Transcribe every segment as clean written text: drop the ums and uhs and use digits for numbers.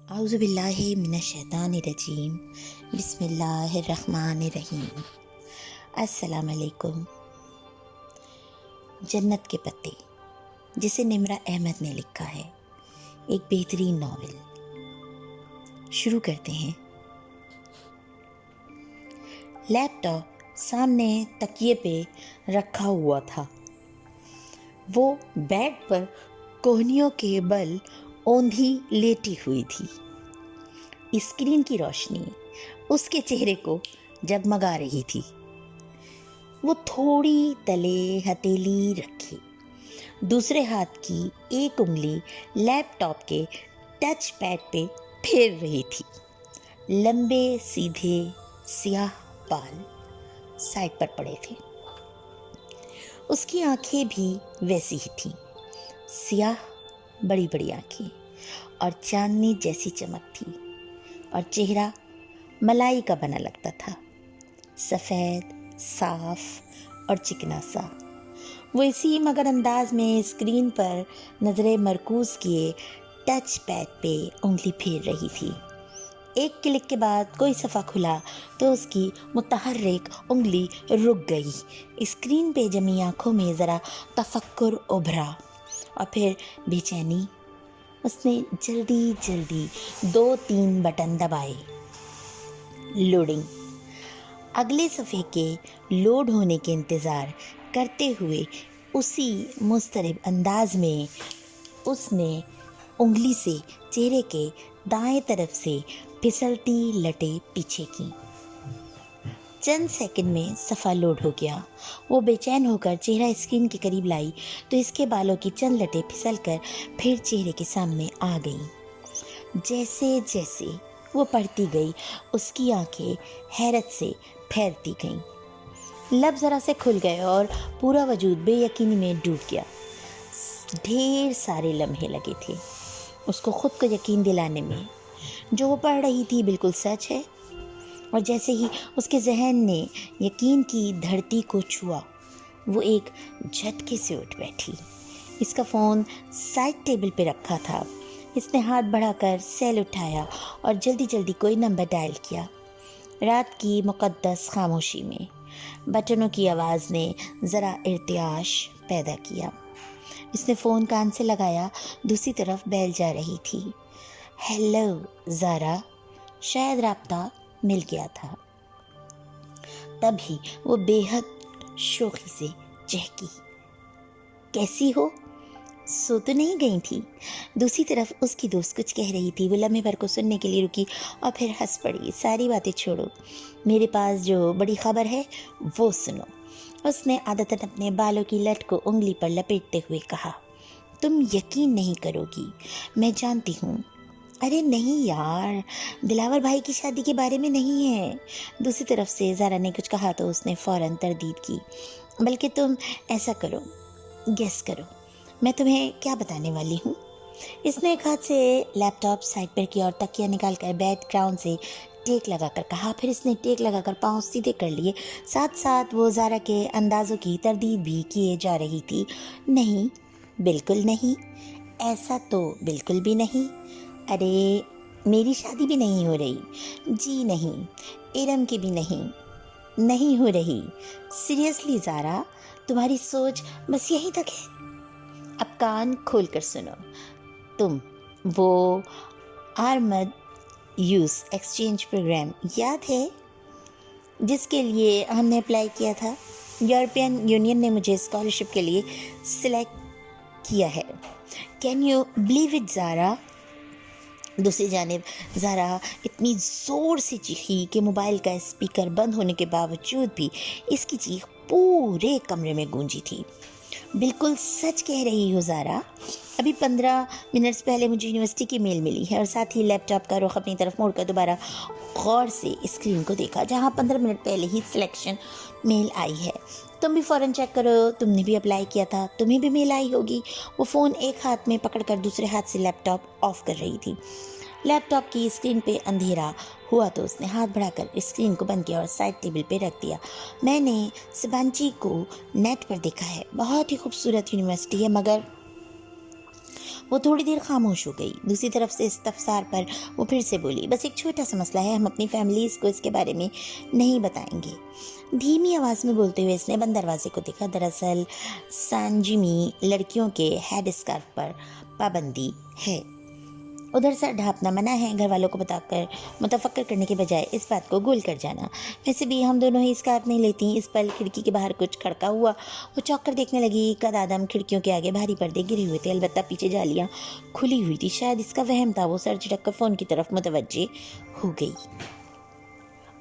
اعوذ باللہ من الشیطان الرجیم بسم اللہ الرحمن الرحیم۔ السلام علیکم۔ جنت کے پتے، جسے نمرہ احمد نے لکھا ہے، ایک بہترین ناول۔ شروع کرتے ہیں۔ لیپ ٹاپ سامنے تکیے پہ رکھا ہوا تھا۔ وہ بیڈ پر کوہنیوں کے بل اوندھی لیٹی ہوئی تھی۔ اسکرین کی روشنی اس کے چہرے کو جگمگا رہی تھی۔ وہ تھوڑی تلے ہتھیلی رکھی، دوسرے ہاتھ کی ایک انگلی لیپ ٹاپ کے ٹچ پیڈ پہ پھیر رہی تھی۔ لمبے سیدھے سیاہ بال سائڈ پر پڑے تھے۔ اس کی آنکھیں بھی ویسی ہی تھیں، سیاہ بڑی بڑی آنکھیں اور چاندنی جیسی چمک تھی، اور چہرہ ملائی کا بنا لگتا تھا، سفید، صاف اور چکنا سا۔ وہ اسی مگر انداز میں اسکرین پر نظریں مرکوز کیے ٹچ پیڈ پہ انگلی پھیر رہی تھی۔ ایک کلک کے بعد کوئی صفحہ کھلا تو اس کی متحرک انگلی رک گئی۔ اسکرین پہ جمی آنکھوں میں ذرا تفکر ابھرا اور پھر بے چینی۔ اس نے جلدی 2-3 بٹن دبائے۔ لوڈنگ۔ اگلے صفحے کے لوڈ ہونے کے انتظار کرتے ہوئے اسی مضطرب انداز میں اس نے انگلی سے چہرے کے دائیں طرف سے پھسلتی لٹیں پیچھے کیں۔ چند سیکنڈ میں صفحہ لوڈ ہو گیا۔ وہ بے چین ہو کر چہرہ اسکرین کے قریب لائی تو اس کے بالوں کی چند لٹیں پھسل کر پھر چہرے کے سامنے آ گئیں۔ جیسے جیسے وہ پڑھتی گئی، اس کی آنکھیں حیرت سے پھیرتی گئیں، لب ذرا سے کھل گئے اور پورا وجود بے یقینی میں ڈوب گیا۔ ڈھیر سارے لمحے لگے تھے اس کو خود کو یقین دلانے میں جو وہ پڑھ رہی تھی بالکل سچ ہے، اور جیسے ہی اس کے ذہن نے یقین کی دھرتی کو چھوا، وہ ایک جھٹکے سے اٹھ بیٹھی۔ اس کا فون سائڈ ٹیبل پہ رکھا تھا۔ اس نے ہاتھ بڑھا کر سیل اٹھایا اور جلدی کوئی نمبر ڈائل کیا۔ رات کی مقدس خاموشی میں بٹنوں کی آواز نے ذرا ارتعاش پیدا کیا۔ اس نے فون کان سے لگایا، دوسری طرف بیل جا رہی تھی۔ ہیلو زارا۔ شاید رابطہ مل گیا تھا۔ تبھی وہ بے حد شوخی سے چہکی، کیسی ہو؟ سو تو نہیں گئی تھی؟ دوسری طرف اس کی دوست کچھ کہہ رہی تھی۔ وہ لمحے بھر کو سننے کے لیے رکی اور پھر ہنس پڑی۔ ساری باتیں چھوڑو، میرے پاس جو بڑی خبر ہے وہ سنو۔ اس نے عادتاً اپنے بالوں کی لٹ کو انگلی پر لپیٹتے ہوئے کہا۔ تم یقین نہیں کرو گی، میں جانتی ہوں۔ ارے نہیں یار، دلاور بھائی کی شادی کے بارے میں نہیں ہے۔ دوسری طرف سے زارا نے کچھ کہا تو اس نے فوراً تردید کی۔ بلکہ تم ایسا کرو، گیس کرو میں تمہیں کیا بتانے والی ہوں۔ اس نے ایک ہاتھ سے لیپ ٹاپ سائڈ پر کیا اور تکیہ نکال کر بیک گراؤنڈ سے ٹیک لگا کر کہا۔ پھر اس نے ٹیک لگا کر پاؤں سیدھے کر لیے، ساتھ وہ زارا کے اندازوں کی تردید بھی کیے جا رہی تھی۔ نہیں، بالکل نہیں، ایسا تو بالکل بھی نہیں۔ ارے میری شادی بھی نہیں ہو رہی، جی نہیں، ارم کی بھی نہیں ہو رہی۔ سیریسلی زارا، تمہاری سوچ بس یہیں تک ہے؟ اب کان کھول کر سنو۔ تم وہ آرمد یوز ایکسچینج پروگرام یاد ہے جس کے لیے ہم نے اپلائی کیا تھا؟ یورپین یونین نے مجھے اسکالرشپ کے لیے سلیکٹ کیا ہے۔ کین یو بلیو اٹ زارا؟ دوسری جانب زارا اتنی زور سے چیخی کہ موبائل کا اسپیکر بند ہونے کے باوجود بھی اس کی چیخ پورے کمرے میں گونجی تھی۔ بالکل سچ کہہ رہی ہو زارا، ابھی 15 منٹس پہلے مجھے یونیورسٹی کی میل ملی ہے۔ اور ساتھ ہی لیپ ٹاپ کا رخ اپنی طرف موڑ کر دوبارہ غور سے اسکرین کو دیکھا جہاں 15 منٹ پہلے ہی سلیکشن میل آئی ہے۔ تم بھی فوراً چیک کرو، تم نے بھی اپلائی کیا تھا، تمہیں بھی میل آئی ہوگی۔ وہ فون ایک ہاتھ میں پکڑ کر دوسرے ہاتھ سے لیپ ٹاپ آف کر رہی تھی۔ لیپ ٹاپ کی اسکرین پہ اندھیرا ہوا تو اس نے ہاتھ بڑھا کر اسکرین کو بند کیا اور سائڈ ٹیبل پہ رکھ دیا۔ میں نے سبانچی کو نیٹ پر دیکھا ہے، بہت ہی خوبصورت یونیورسٹی ہے، مگر वो थोड़ी देर खामोश हो गई। दूसरी तरफ से इस्तफसार पर वो फिर से बोली, बस एक छोटा सा मसला है, हम अपनी फैमिलीज़ को इसके बारे में नहीं बताएंगे। धीमी आवाज़ में बोलते हुए इसने बंद दरवाजे को देखा। दरअसल सांजिमी लड़कियों के हेड स्कार्फ पर पाबंदी है। उधर सर ढाँपना मना है। घर वालों को बताकर मुतफक्कर करने के बजाय इस बात को गोल कर जाना। वैसे भी हम दोनों ही स्कार्फ नहीं लेती। इस पल खिड़की के बाहर कुछ खड़का हुआ। वो चौंक कर देखने लगी। कदआदम खिड़कियों के आगे भारी पर्दे गिरे हुए थे, अलबत्ता पीछे जालियाँ खुली हुई थी। शायद इसका वहम था। वो सर झटक कर फ़ोन की तरफ मुतवज्जे हो गई।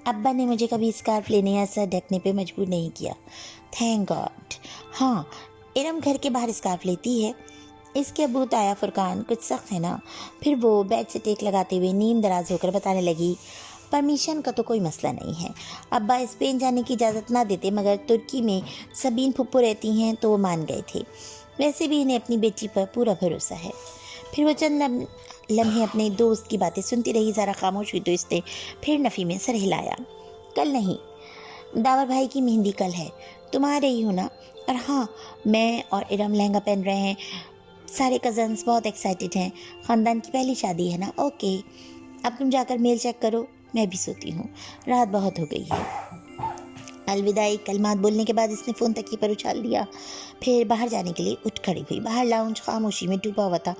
अब्बा ने मुझे कभी स्कार्फ लेने या सर ढकने पे मजबूर नहीं किया, थैंक गॉड। हाँ, इरम घर के बाहर स्कार्फ लेती है। इसके अबू ताया फुरकान कुछ सख्त है ना। फिर वो बेड से टेक लगाते हुए नीम दराज होकर बताने लगी, परमिशन का तो कोई मसला नहीं है। अब्बा स्पेन जाने की इजाज़त ना देते, मगर तुर्की में सबीन फुप्पो रहती हैं तो वो मान गए थे। वैसे भी इन्हें अपनी बेटी पर पूरा भरोसा है। फिर वो चंद लम्हे अपने दोस्त की बातें सुनती रही। ज़रा खामोश हुई तो इसने फिर नफ़ी में सर हिलाया। कल नहीं, दावर भाई की मेहंदी कल है, तुम आ रही हो ना? और हाँ, मैं और इरम लहंगा पहन रहे हैं। सारे कज़न्स बहुत एक्साइटेड हैं। ख़ानदान की पहली शादी है ना। ओके, अब तुम जाकर मेल चेक करो, मैं भी सोती हूँ, रात बहुत हो गई है। अलविदाई कलमात बोलने के बाद इसने फ़ोन तकिए पर उछाल दिया। फिर बाहर जाने के लिए उठ खड़ी हुई। बाहर लाउंज खामोशी में डूबा हुआ था।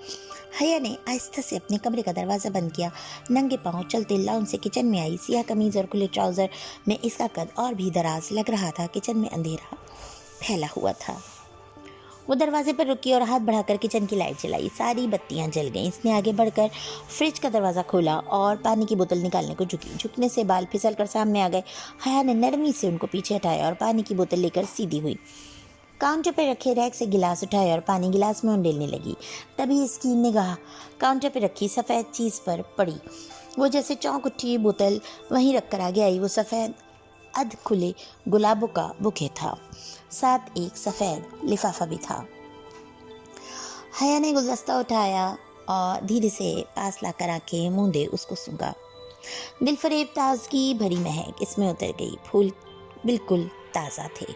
हया ने आहिस्ता से अपने कमरे का दरवाज़ा बंद किया। नंगे पाँव चलते लाउंज से किचन में आई। सियाह कमीज़ और खुले ट्राउज़र में इसका कद और भी दराज लग रहा था। किचन में अंधेरा फैला हुआ था। वो दरवाजे पर रुकी और हाथ बढ़ाकर किचन की लाइट जलाई। सारी बत्तियां जल गईं। इसने आगे बढ़कर फ्रिज का दरवाज़ा खोला और पानी की बोतल निकालने को झुकी। झुकने से बाल फिसल कर सामने आ गए। हया ने नरमी से उनको पीछे हटाया और पानी की बोतल लेकर सीधी हुई। काउंटर पर रखे रैक से गिलास उठाया और पानी गिलास में उंडेलने लगी। तभी इसकी निगाह काउंटर पर रखी सफ़ेद चीज़ पर पड़ी। वो जैसे चौंक उठी, बोतल वहीं रख कर आगे आई। वो सफ़ेद अध खुले गुलाबों का बुके था, साथ एक सफ़ेद लिफाफा भी था। हया ने गुलदस्ता उठाया और धीरे से पास लाकर आंखें मूंदे उसको सूंघा। दिलफरेब ताजगी भरी महक इसमें उतर गई। फूल बिल्कुल ताज़ा थे,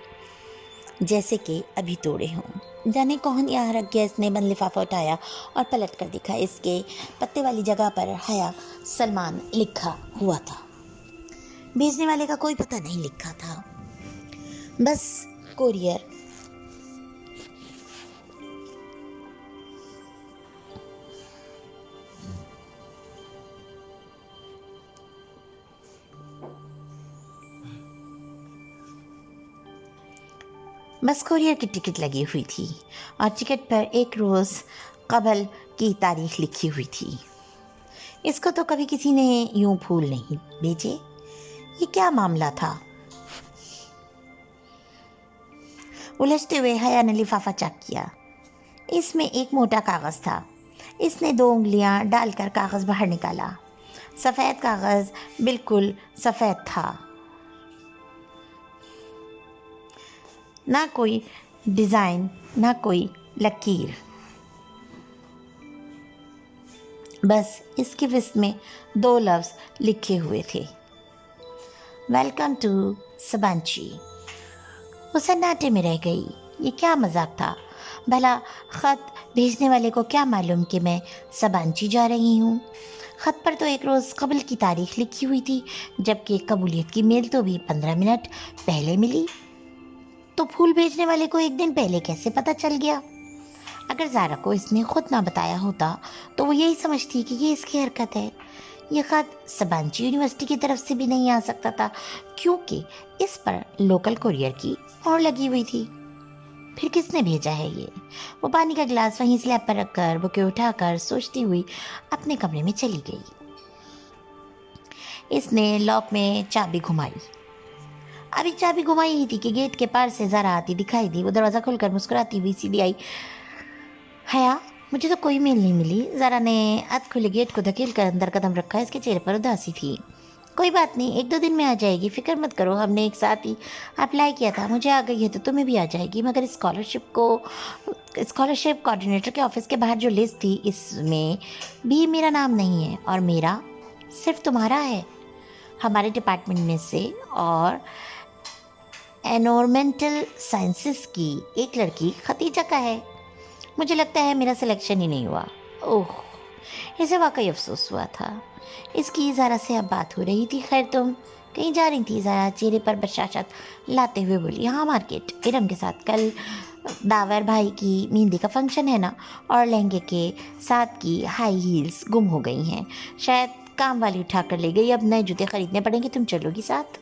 जैसे कि अभी तोड़े हों। जाने कौन यहाँ रख गया। इसने बंद लिफाफा उठाया और पलट कर देखा। इसके पत्ते वाली जगह पर हया सलमान लिखा हुआ था। भेजने वाले का कोई पता नहीं लिखा था, बस कोरियर। बस कोरियर की टिकट लगी हुई थी और टिकट पर 1 रोज़ कबल की तारीख लिखी हुई थी। इसको तो कभी किसी ने यूं फूल नहीं भेजे। ये क्या मामला था? उलझते हुए हया ने लिफाफा चेक किया। इसमें एक मोटा कागज़ था। इसने 2 उंगलियां डालकर कागज़ बाहर निकाला। सफ़ेद कागज़ बिल्कुल सफ़ेद था, ना कोई डिज़ाइन, ना कोई लकीर। बस इसके विस्त में 2 लफ्ज़ लिखे हुए थे, वेलकम टू सबांची। वो सन्नाटे में रह गई। ये क्या मजाक था? भला ख़त भेजने वाले को क्या मालूम कि मैं सबांची जा रही हूँ? ख़त पर तो 1 रोज़ कबल की तारीख लिखी हुई थी, जबकि कबूलियत की मेल तो भी 15 मिनट पहले मिली। तो फूल भेजने वाले को 1 दिन पहले कैसे पता चल गया? अगर ज़ारा को इसने खुद ना बताया होता तो वो यही समझती कि ये इसकी हरकत है। यह ख़त सबांची यूनिवर्सिटी की तरफ से भी नहीं आ सकता था, क्योंकि इस पर लोकल कोरियर की मोहर लगी हुई थी। फिर किसने भेजा है ये? वो पानी का गिलास वहीं स्लैब पर रखकर बुके उठाकर सोचती हुई अपने कमरे में चली गई। इसने लॉक में चाबी घुमाई। अभी चाबी घुमाई ही थी कि गेट के पार से ज़रा आती दिखाई दी। वो दरवाज़ा खोलकर मुस्कुराती हुई सीधी आई। हया, मुझे तो कोई मेल नहीं मिली। ज़रा ने अध खुले गेट को धकेल कर अंदर कदम रखा। इसके चेहरे पर उदासी थी। कोई बात नहीं, 1-2 दिन में आ जाएगी, फिक्र मत करो। हमने एक साथ ही अप्लाई किया था, मुझे आ गई है तो तुम्हें भी आ जाएगी। मगर स्कॉलरशिप कोऑर्डिनेटर के ऑफिस के बाहर जो लिस्ट थी, इसमें भी मेरा नाम नहीं है और मेरा सिर्फ तुम्हारा है। हमारे डिपार्टमेंट में से और एनवायरमेंटल साइंसेस की एक लड़की खतीजा का है। मुझे लगता है मेरा सिलेक्शन ही नहीं हुआ। ओह, इसे वाकई अफसोस हुआ था। इसकी ज़ारा से अब बात हो रही थी। खैर तुम कहीं जा रही थी? ज़ारा चेहरे पर बशाशत लाते हुए बोली। हाँ, मार्केट इरम के साथ। कल दावर भाई की मेहंदी का फंक्शन है ना, और लहंगे के साथ की हाई हील्स गुम हो गई हैं, शायद काम वाली उठा कर ले गई। अब नए जूते खरीदने पड़ेंगे, तुम चलोगी साथ?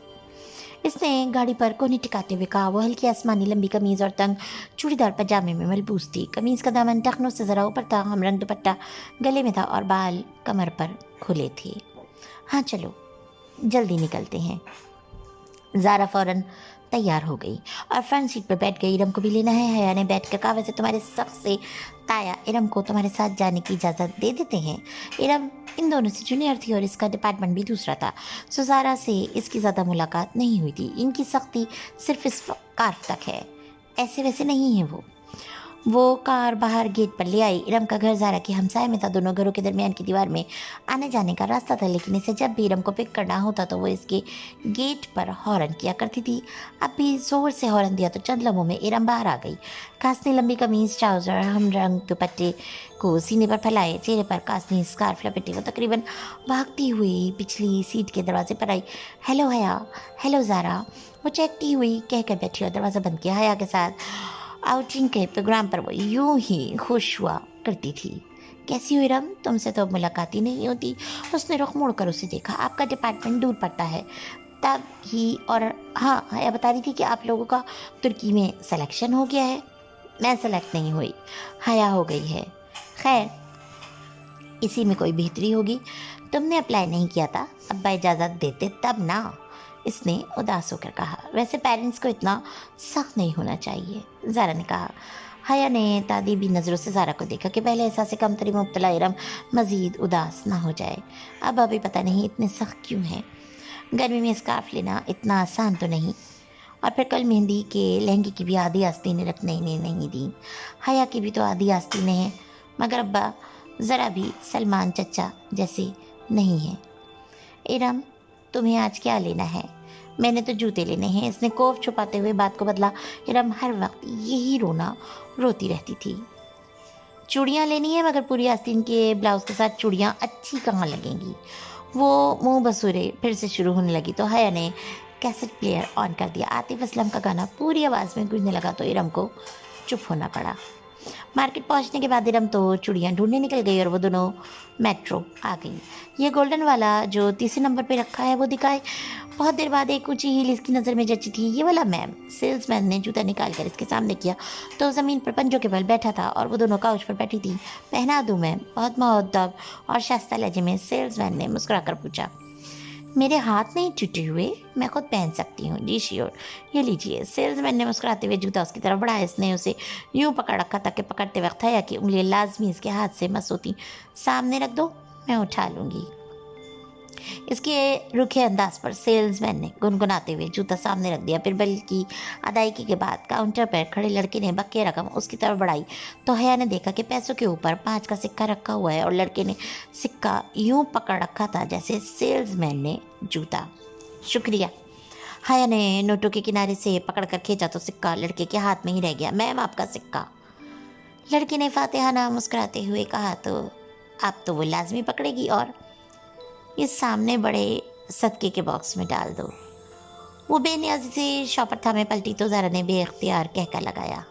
इसने गाड़ी पर कोहनी टिकाते हुए कहा। वो हल्की आसमानी लंबी कमीज और तंग चूड़ीदार पजामे में मलबूस थी। कमीज का दामन टखनों से जरा ऊपर था, हमरंग दुपट्टा गले में था और बाल कमर पर खुले थे। हाँ चलो, जल्दी निकलते हैं। ज़ारा फौरन तैयार हो गई और फ्रंट सीट पर बैठ गई। इरम को भी लेना है? हया ने बैठ कर कहा। वैसे तुम्हारे सबसे ताया इरम को तुम्हारे साथ जाने की इजाज़त दे देते हैं। इरम इन दोनों से जूनियर थी और इसका डिपार्टमेंट भी दूसरा था, सो ज़ारा से इसकी ज़्यादा मुलाकात नहीं हुई थी। इनकी सख्ती सिर्फ इस स्कार्फ तक है, ऐसे वैसे नहीं है। वो कार बाहर गेट पर ले आई। इरम का घर ज़ारा के हमसाए में था। दोनों घरों के दरमियान की दीवार में आने जाने का रास्ता था, लेकिन इसे जब भी इरम को पिक करना होता तो वो इसके गेट पर हॉर्न किया करती थी। अब भी ज़ोर से हॉर्न दिया तो चंद लम्हों में इरम बाहर आ गई। कासनी लंबी कमीज, ट्राउज़र, हमरंग दुपट्टे को सीने पर फैलाए, चेहरे पर कासनी स्कार्फ लपेटे वो तकरीबन भागती हुई पिछली सीट के दरवाजे पर आई। हेलो हया, हेलो ज़ारा, वो चेकती हुई कहकर बैठी और दरवाज़ा बंद किया। हया के साथ आउटिंग के प्रोग्राम पर वो यूं ही खुश हुआ करती थी। कैसी हो इरम? तुमसे तो अब मुलाकात ही नहीं होती। उसने रुख मोड़ कर उसे देखा। आपका डिपार्टमेंट दूर पड़ता है तब ही। और हाँ, हया बता रही थी कि आप लोगों का तुर्की में सिलेक्शन हो गया है। मैं सेलेक्ट नहीं हुई, हया हो गई है। खैर, इसी में कोई बेहतरी होगी। तुमने अप्लाई नहीं किया था, अब्बा इजाज़त देते तब ना, इसने उदास होकर कहा। वैसे पेरेंट्स को इतना सख्त नहीं होना चाहिए, ज़ारा ने कहा। हया ने तादीबी नज़रों से ज़ारा को देखा कि पहले एहसास से कमतरी मुब्तला इरम मज़ीद उदास ना हो जाए। अब अभी पता नहीं इतने सख्त क्यों हैं। गर्मी में स्कार्फ लेना इतना आसान तो नहीं, और फिर कल मेहंदी के लहंगे की भी आधी आस्तीनें रखने ने नहीं दी। हया की भी तो आधी आस्तीनें हैं, मगर अब्बा ज़रा भी सलमान चचा जैसे नहीं हैं। इरम, तुम्हें आज क्या लेना है? मैंने तो जूते लेने हैं, इसने कोफ छुपाते हुए बात को बदला। इरम हर वक्त यही रोती रहती थी। चूड़ियाँ लेनी है, मगर पूरी आस्तीन के ब्लाउज़ के साथ चूड़ियाँ अच्छी कहाँ लगेंगी? वो मुंह बसूरे फिर से शुरू होने लगी तो हया ने कैसेट प्लेयर ऑन कर दिया। आतिफ असलम का गाना पूरी आवाज़ में गूंजने लगा तो इरम को चुप होना पड़ा। मार्केट पहुंचने के बाद इरम तो चूड़ियाँ ढूंढने निकल गई और वो दोनों मेट्रो आ गई। ये गोल्डन वाला जो तीसरे नंबर पे रखा है वो दिखाए। बहुत देर बाद एक ऊंची हील इसकी नज़र में जची थी। ये वाला मैम। सेल्समैन ने जूता निकाल कर इसके सामने किया तो ज़मीन पर पंजों के बल बैठा था और वो दोनों काउच पर बैठी थी। पहना दूँ मैम? बहुत मुअद्दब और शाइस्ता लहजे में सेल्समैन ने मुस्कुरा कर पूछा। मेरे हाथ नहीं टूटे हुए, मैं खुद पहन सकती हूँ। जी श्योर, ये लीजिए। सेल्समैन ने मुस्कुराते हुए जूता उसकी तरफ बढ़ाया। इसने उसे यूं पकड़ रखा ताकि पकड़ते वक्त हया की उंगलियां लाजमी इसके हाथ से मस होती। सामने रख दो, मैं उठा लूँगी। इसके रुखे अंदाज पर सेल्समैन ने गुनगुनाते हुए जूता सामने रख दिया। फिर बिल की अदायगी के बाद काउंटर पर खड़े लड़के ने बक्के रकम उसकी तरफ बढ़ाई तो हया ने देखा कि पैसों के ऊपर 5 का सिक्का रखा हुआ है और लड़के ने सिक्का यूं पकड़ रखा था जैसे सेल्समैन ने जूता। शुक्रिया। हया ने नोटों के किनारे से पकड़कर खींचा तो सिक्का लड़के के हाथ में ही रह गया। मैम, आपका सिक्का। लड़के ने फातिहाना मुस्कुराते हुए कहा। तो आप तो वो लाजमी पकड़ेगी और इस सामने बड़े सदके के बॉक्स में डाल दो। वो बेनियाजी से शॉपर थामे पलटी तो ज़ारा ने बेख्तियार कहका लगाया।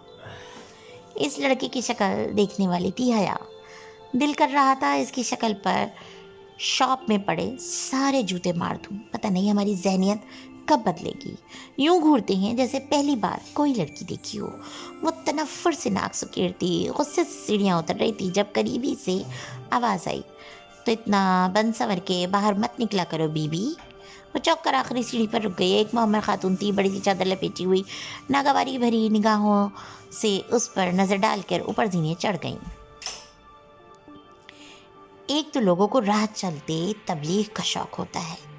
इस लड़के की शक्ल देखने वाली थी हया। दिल कर रहा था इसकी शक्ल पर शॉप में पड़े सारे जूते मार दूँ। पता नहीं हमारी जहनियत कब बदलेगी। यूं घूरते हैं जैसे पहली बार कोई लड़की देखी हो। वो तनफ्फुर से नाक सुकेरती गुस्से से सीढ़ियाँ उतर रही थी जब करीबी से आवाज़ आई। तो इतना बंद संवर के बाहर मत निकला करो बीबी। वो चौंक कर आखिरी सीढ़ी पर रुक गई। एक मोहम्मद खातून थी, बड़ी सी चादर लपेटी हुई, नागवारी भरी निगाहों से उस पर नज़र डालकर ऊपर जीने चढ़ गईं। एक तो लोगों को राह चलते तबलीग का शौक होता है।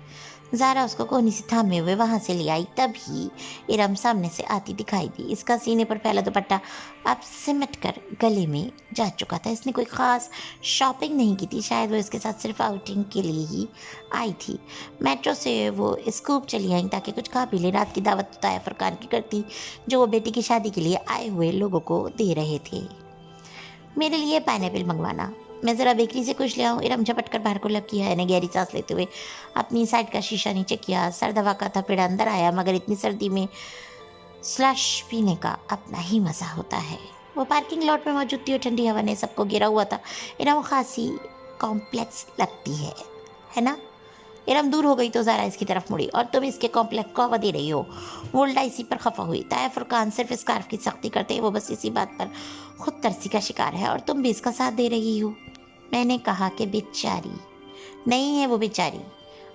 ज़ारा उसको कोहनी से थामे हुए वहाँ से ले आई, तभी इरम सामने से आती दिखाई दी। इसका सीने पर फैला दुपट्टा अब सिमट कर गले में जा चुका था। इसने कोई ख़ास शॉपिंग नहीं की थी, शायद वो इसके साथ सिर्फ आउटिंग के लिए ही आई थी। मेट्रो से वो स्कूप चली आई ताकि कुछ खा पी ले। रात की दावत तो ताया फरकान की करती जो वो बेटी की शादी के लिए आए हुए लोगों को दे रहे थे। मेरे लिए पाइनएप्पल मंगवाना। मैं ज़रा बेकरी से कुछ ले आऊँ। इरम झपट कर बाहर को लपकी है ने गहरी सांस लेते हुए अपनी साइड का शीशा नीचे किया। सर्द हवा का थपेड़ा अंदर आया, मगर इतनी सर्दी में स्लश पीने का अपना ही मज़ा होता है। वो पार्किंग लॉट में मौजूद थी और ठंडी हवा ने सबको घेरा हुआ था। इरम खासी कॉम्प्लेक्स लगती है ना? इरम दूर हो गई तो ज़ारा इसकी तरफ मुड़ी। और तुम इसके कॉम्प्लेक्स को हवा दे रही हो? वो उल्टा इसी पर खफा हुई। ताया फुरकान सिर्फ स्कार्फ की सख्ती करते हैं, वो बस इसी बात पर खुद तरसी का शिकार है और तुम भी इसका साथ दे रही हो। मैंने कहा कि बेचारी नहीं है वो बेचारी,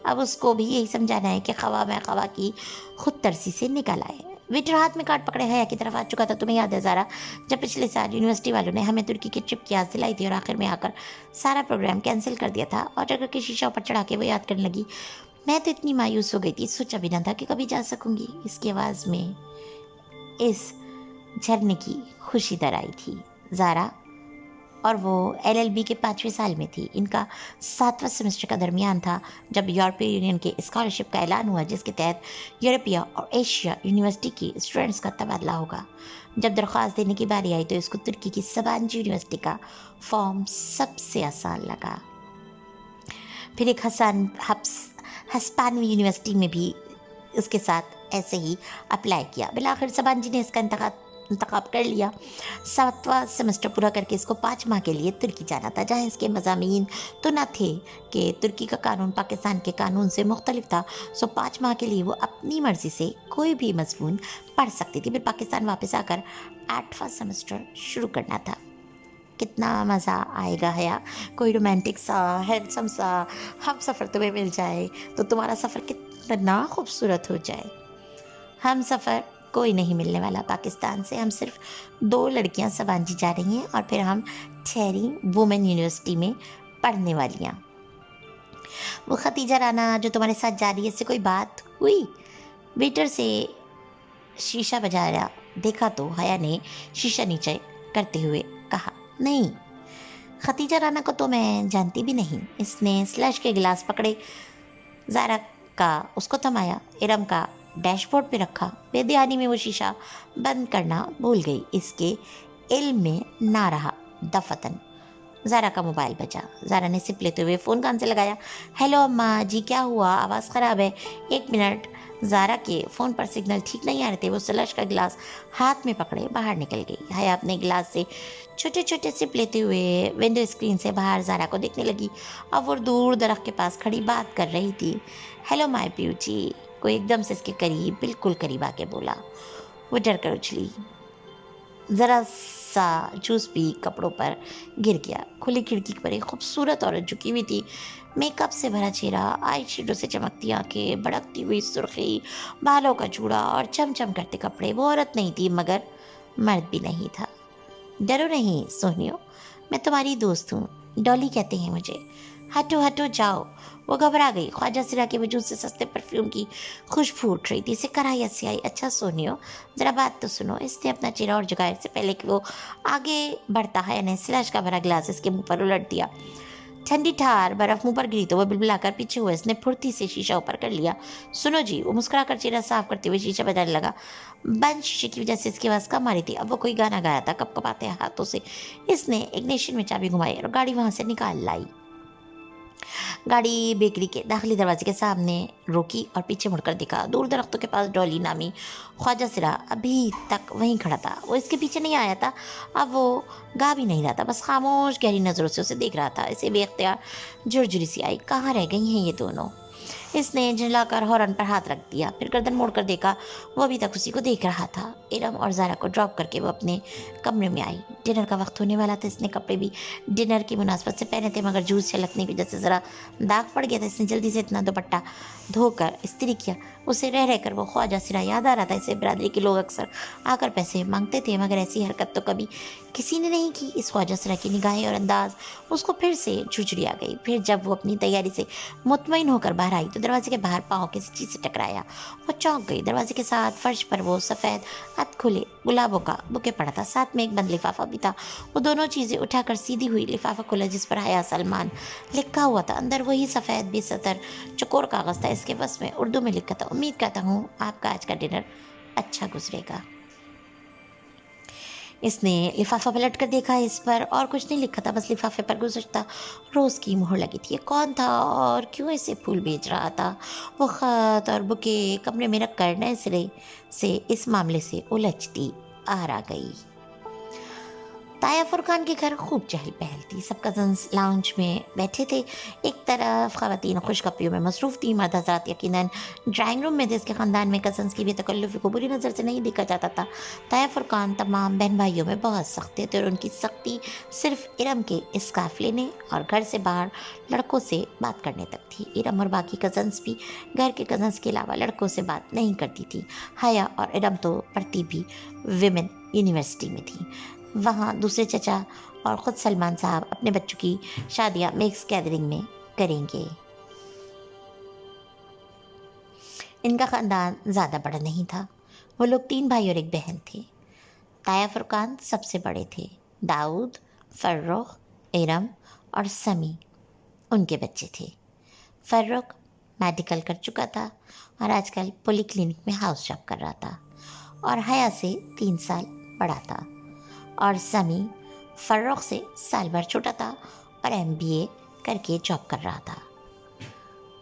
अब उसको भी यही समझाना है कि खवा में खवा की खुद तरसी से निकल आए। वेटर हाथ में कार्ड पकड़े हया की तरफ आ चुका था। तुम्हें याद है ज़ारा, जब पिछले साल यूनिवर्सिटी वालों ने हमें तुर्की की ट्रिप की याद दिलाई थी और आखिर में आकर सारा प्रोग्राम कैंसिल कर दिया था? ऑर्डर करके शीशा ऊपर चढ़ा के वो याद करने लगी। मैं तो इतनी मायूस हो गई थी, सोचा भी ना था कि कभी जा सकूंगी। इसकी आवाज़ में इस झरने की खुशी दर आई थी। ज़ारा और वो LLB के 5वें साल में थी। इनका 7वां सेमेस्टर का दरमियान था जब यूरोपीय यूनियन के स्कॉलरशिप का ऐलान हुआ, जिसके तहत यूरोपीय और एशिया यूनिवर्सिटी के स्टूडेंट्स का तबादला होगा। जब दरख्वास्त देने की बारी आई तो इसको तुर्की की सबांजी यूनिवर्सिटी का फॉर्म सबसे आसान लगा। फिर एक हस्पानवी यूनिवर्सिटी में भी उसके साथ ऐसे ही अप्लाई किया। बिलाखिर सबांजी ने इसका इंतखाब कर लिया। 7वां सेमेस्टर पूरा करके इसको 5 माह के लिए तुर्की जाना था, जहाँ इसके मज़ामीन तो न थे कि तुर्की का कानून पाकिस्तान के कानून से मुख्तलिफ था। 5 माह के लिए वो अपनी मर्ज़ी से कोई भी मज़मून पढ़ सकती थी। फिर पाकिस्तान वापस आकर 8वां सेमेस्टर शुरू करना था। कितना मज़ा आएगा हया, कोई रोमांटिक सा हैंडसम सा हम सफ़र तुम्हें मिल जाए तो तुम्हारा सफ़र कितना खूबसूरत हो जाए। हम सफ़र कोई नहीं मिलने वाला पाकिस्तान से। हम सिर्फ 2 लड़कियां सबांजी जा रही हैं और फिर हम ठहरी वुमेन यूनिवर्सिटी में पढ़ने वालियां। वो खतीजा राना जो तुम्हारे साथ जा रही है, इससे कोई बात हुई? वेटर से शीशा बजाया देखा तो हया ने शीशा नीचे करते हुए कहा, नहीं, खतीजा राना को तो मैं जानती भी नहीं। इसने स्लश के गिलास पकड़े, ज़ारा का उसको थमाया, इरम का डैशबोर्ड पे रखा। बेध्यानी में वो शीशा बंद करना भूल गई। इसके इल्म में ना रहा दफतन। ज़ारा का मोबाइल बजा। ज़ारा ने सिप लेते हुए फ़ोन कान से लगाया। हेलो अम्मा जी, क्या हुआ? आवाज़ ख़राब है, 1 मिनट। ज़ारा के फ़ोन पर सिग्नल ठीक नहीं आ रहे थे। वो सलश का गिलास हाथ में पकड़े बाहर निकल गई। हया अपने गिलास से छोटे छोटे सिप लेते हुए विंडो स्क्रीन से बाहर ज़ारा को देखने लगी। अब वो दूर दरख्त के पास खड़ी बात कर रही थी। हेलो माय ब्यूटी, कोई एकदम से इसके करीब, बिल्कुल करीब आके बोला। वो डर कर उछली, ज़रा सा जूस भी कपड़ों पर गिर गया। खुली खिड़की पर एक खूबसूरत औरत झुकी हुई थी। मेकअप से भरा चेहरा, आई शेडो से चमकती आंखें, भड़कती हुई सुर्खी, बालों का जूड़ा और चमचम करते कपड़े। वो औरत नहीं थी मगर मर्द भी नहीं था। डरो नहीं सोनियो, मैं तुम्हारी दोस्त हूँ, डॉली कहते हैं मुझे। हटो हटो जाओ। वो घबरा गई। ख्वाजा सिरा के वजूद से सस्ते परफ्यूम की खुशबू उठ रही थी। इसे कराई हंसी आई। अच्छा सोनियो, ज़रा बात तो सुनो। इसने अपना चेहरा और झुकाया से पहले कि वो आगे बढ़ता है, यानी स्लश का भरा गिलास इसके मुंह पर उलट दिया। ठंडी ठार बर्फ मुंह पर गिरी तो वह बिलबिलाकर पीछे हुआ। इसने फुर्ती से शीशा ऊपर कर लिया। सुनो जी, वो मुस्कुराकर चेहरा साफ करते हुए शीशा बजाने लगा। बंद शीशे की वजह से इसकी आवाज़ कम आ रही थी। अब वो कोई गाना गाया था कपकपाते हाथों से। इसने इग्निशन में चाबी घुमाई और गाड़ी वहाँ से निकाल लाई। गाड़ी बेकरी के दाखिली दरवाजे के सामने रोकी और पीछे मुड़कर देखा। दूर दरख्तों के पास डॉली नामी ख्वाजा सिरा अभी तक वहीं खड़ा था। वो इसके पीछे नहीं आया था, अब वो गा भी नहीं रहा था, बस खामोश गहरी नज़रों से उसे देख रहा था। इसे बेख्तियार झुरझुरी सी आई। कहाँ रह गई हैं ये दोनों? इसने झुलाकर हॉर्न पर हाथ रख दिया, फिर गर्दन मोड़कर देखा। वो अभी तक उसी को देख रहा था। इरम और ज़ारा को ड्रॉप करके वो अपने कमरे में आई। डिनर का वक्त होने वाला था। इसने कपड़े भी डिनर की मुनासबत से पहने थे, मगर जूस छलकने की वजह से ज़रा दाग पड़ गया था। इसने जल्दी से इतना दुपट्टा धोकर इस्त्री किया। उसे रह रहकर वो ख्वाजा सिरा याद आ रहा था। इसे बिरादरी के लोग अक्सर आकर पैसे मांगते थे, मगर ऐसी हरकत तो कभी किसी ने नहीं की। इस ख्वाजा सिरा की निगाहें और अंदाज उसको फिर से झुझुरी आ गई। फिर जब वो अपनी तैयारी से मुतमईन होकर बाहर आई तो दरवाजे के बाहर पाँव किसी चीज़ से टकराया। वो चौंक गई। दरवाजे के साथ फर्श पर वो सफ़ेद अध खुले गुलाबों का बुके पड़ा था, साथ में एक बंद लिफाफा भी था। वो दोनों चीज़ें उठाकर सीधी हुई। लिफाफा खुला जिस पर हया सलमान लिखा हुआ था। अंदर वही सफ़ेद बेसतर चकोर कागज़ था। इसके बस में उर्दू में लिखा था, उम्मीद करता हूँ आपका आज का डिनर अच्छा गुजरेगा। اس نے لفافہ پلٹ کر دیکھا، اس پر اور کچھ نہیں لکھا تھا، بس لفافے پر گزشتہ روز کی مہر لگی تھی۔ یہ کون تھا اور کیوں اسے پھول بیچ رہا تھا؟ وہ خط اور بکے کمرے میں رکھ کر نئے سرے سے اس معاملے سے الجھتی آ گئی۔ تایا فرقان کے گھر خوب چہل پہل تھی۔ سب کزنز لاؤنج میں بیٹھے تھے، ایک طرف خواتین خوشگپیوں میں مصروف تھی، مرد حضرات یقیناً ڈرائنگ روم میں تھے۔ اس کے خاندان میں کزنز کی بے تکلفی کو بری نظر سے نہیں دیکھا جاتا تھا۔ تایا فرقان تمام بہن بھائیوں میں بہت سخت تھے اور ان کی سختی صرف ارم کے اسکارف لینے اور گھر سے باہر لڑکوں سے بات کرنے تک تھی۔ ارم اور باقی کزنز بھی گھر کے کزنز کے علاوہ لڑکوں سے بات نہیں کرتی تھی۔ حیا اور ارم تو پڑھتی بھی ویمن یونیورسٹی میں تھی، وہاں دوسرے چچا اور خود سلمان صاحب اپنے بچوں کی شادیاں میکس گیدرنگ میں کریں گے۔ ان کا خاندان زیادہ بڑا نہیں تھا، وہ لوگ 3 بھائی اور 1 بہن تھے۔ تایا فرقان سب سے بڑے تھے، داؤد، فرخ، ارم اور سمی ان کے بچے تھے۔ فرخ میڈیکل کر چکا تھا اور آج کل پولی کلینک میں ہاؤس جاب کر رہا تھا اور حیا سے 3 سال بڑا تھا، اور سمی فرخ سے سال بھر چھوٹا تھا اور MBA کر کے جاب کر رہا تھا۔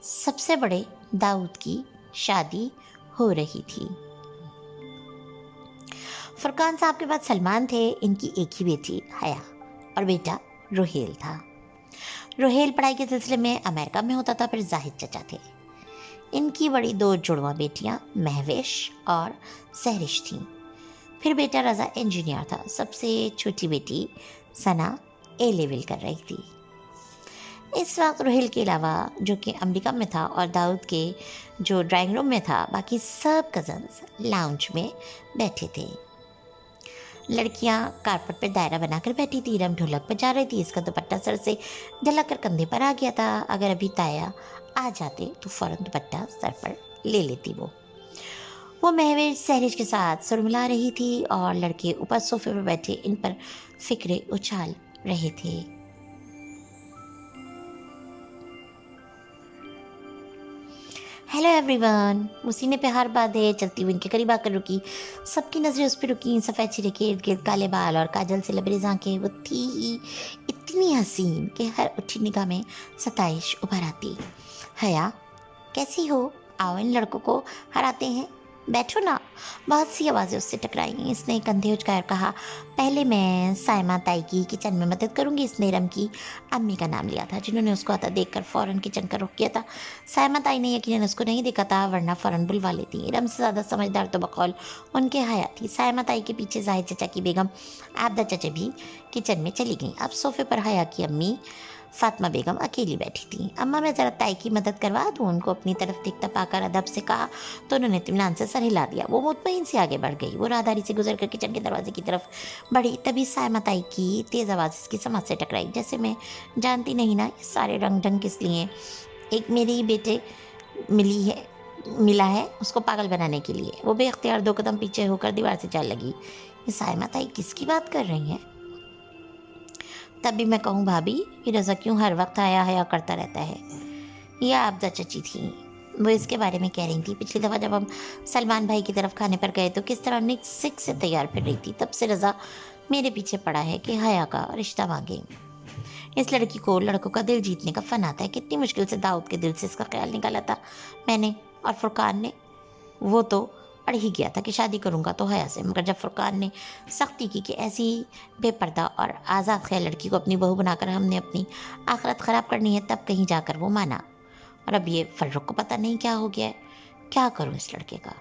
سب سے بڑے داؤد کی شادی ہو رہی تھی۔ فرقان صاحب کے بعد سلمان تھے، ان کی ایک ہی بیٹی حیا اور بیٹا روہیل تھا۔ روہیل پڑھائی کے سلسلے میں امریکہ میں ہوتا تھا، پھر زاہد چچا تھے۔ ان کی بڑی 2 جڑواں بیٹیاں مہوش اور سہرش تھیں، پھر بیٹا رضا انجینئر تھا۔ سب سے چھوٹی بیٹی ثنا A لیول کر رہی تھی۔ اس وقت روہیل کے علاوہ جو کہ امریکہ میں تھا اور داؤد کے جو ڈرائنگ روم میں تھا، باقی سب کزنز لاؤنج میں بیٹھے تھے۔ لڑکیاں کارپٹ پر دائرہ بنا کر بیٹھی تھی، ارم ڈھولک بجا رہی تھی، اس کا دوپٹہ سر سے جھلک کر کندھے پر آ گیا تھا۔ اگر ابھی تایا آ جاتے تو فوراً دوپٹہ سر پر لے لیتی۔ وہ مہوش سہرش کے ساتھ سر ملا رہی تھی اور لڑکے اوپر صوفے پر بیٹھے ان پر فکرے اچھال رہے تھے۔ ہیلو ایوری ون، وہ سینے پہ ہار باندھے چلتی ہوئی ان کے قریب آ کر رکی۔ سب کی نظریں اس پہ رکیں، سفید چہرے کے ارد گرد کالے بال اور کاجل سے لبریز آنکھیں۔ وہ تھی ہی اتنی حسین کہ ہر اٹھی نگاہ میں ستائش ابھر آتی۔ حیا کیسی ہو؟ آؤ ان لڑکوں کو ہراتے ہیں، بیٹھو نا۔ بہت سی آوازیں اس سے ٹکرائیں۔ اس نے کندھے اچکائے اور کہا، پہلے میں سائمہ تائی کی کچن میں مدد کروں گی۔ اس نے ارم کی امی کا نام لیا تھا، جنہوں نے اس کو آتا دیکھ کر فوراً کچن کا رخ کیا تھا۔ سائمہ تائی نے یقیناً اس کو نہیں دیکھا تھا، ورنہ فوراً بلوا لیتی۔ ارم سے زیادہ سمجھدار تو بقول ان کے حیا تھی۔ سائمہ تائی کے پیچھے زاہد چچا کی بیگم عابدہ چچا بھی کچن میں چلی گئیں۔ اب صوفے پر حیا کی امی فاطمہ بیگم اکیلی بیٹھی تھیں۔ اماں میں ذرا تائی کی مدد کروا دوں؟ ان کو اپنی طرف دیکھتا پا کر ادب سے کہا تو انہوں نے اطمینان سے سر ہلا دیا۔ وہ مطمئن سے آگے بڑھ گئی۔ وہ راہداری سے گزر کر کچن کے دروازے کی طرف بڑھی، تبھی سائمہ تائی کی تیز آواز اس کی سمجھ سے ٹکرائی۔ جیسے میں جانتی نہیں نا یہ سارے رنگ ڈھنگ کس لیے؟ ایک میرے ہی بیٹے ملا ہے اس کو پاگل بنانے کے لیے۔ وہ بے اختیار 2 قدم پیچھے ہو کر دیوار سے چل لگی۔ یہ سائمہ تائی کس کی بات کر رہی ہیں؟ تب بھی میں کہوں بھابھی، یہ رضا کیوں ہر وقت حیا کرتا رہتا ہے؟ یہ عابدہ چچی تھی، وہ اس کے بارے میں کہہ رہی تھی۔ پچھلی دفعہ جب ہم سلمان بھائی کی طرف کھانے پر گئے تو کس طرح نک سک سے تیار پھر رہی تھی، تب سے رضا میرے پیچھے پڑا ہے کہ حیا کا رشتہ مانگے۔ اس لڑکی کو لڑکوں کا دل جیتنے کا فن آتا ہے۔ کتنی مشکل سے داؤد کے دل سے اس کا خیال نکالا تھا میں نے اور فرقان نے۔ وہ تو اڑ ہی گیا تھا کہ شادی کروں گا تو حیا سے، مگر جب فرقان نے سختی کی کہ ایسی بے پردہ اور آزاد خیال لڑکی کو اپنی بہو بنا کر ہم نے اپنی آخرت خراب کرنی ہے، تب کہیں جا کر وہ مانا۔ اور اب یہ فرخ کو پتہ نہیں کیا ہو گیا ہے۔ کیا کروں اس لڑکے کا؟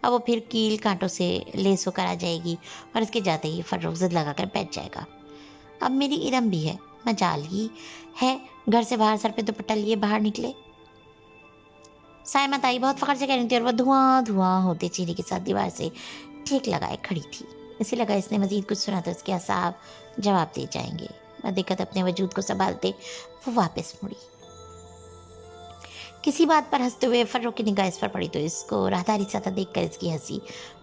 اب وہ پھر کیل کانٹوں سے لیس ہو کر آ جائے گی اور اس کے جاتے ہی فرخ ضد لگا کر بیٹھ جائے گا۔ اب میری ارم بھی ہے، مجال ہی ہے گھر سے باہر سر پہ دوپٹہ لیے باہر نکلے۔ سائمہ تائی بہت فخر سے کہہ رہی تھی اور وہ دھواں ہوتے چہرے کے ساتھ دیوار سے ٹھیک لگائے کھڑی تھی۔ اسے لگا اس نے مزید کچھ سنا تو اس کے اعصاب جواب دے جائیں گے۔ دقت اپنے وجود کو سنبھالتے وہ واپس مڑی۔ کسی بات پر ہنستے ہوئے فرخ کی نگاہ اس پر پڑی تو اس کو راہداری سے آتا دیکھ کر اس کی ہنسی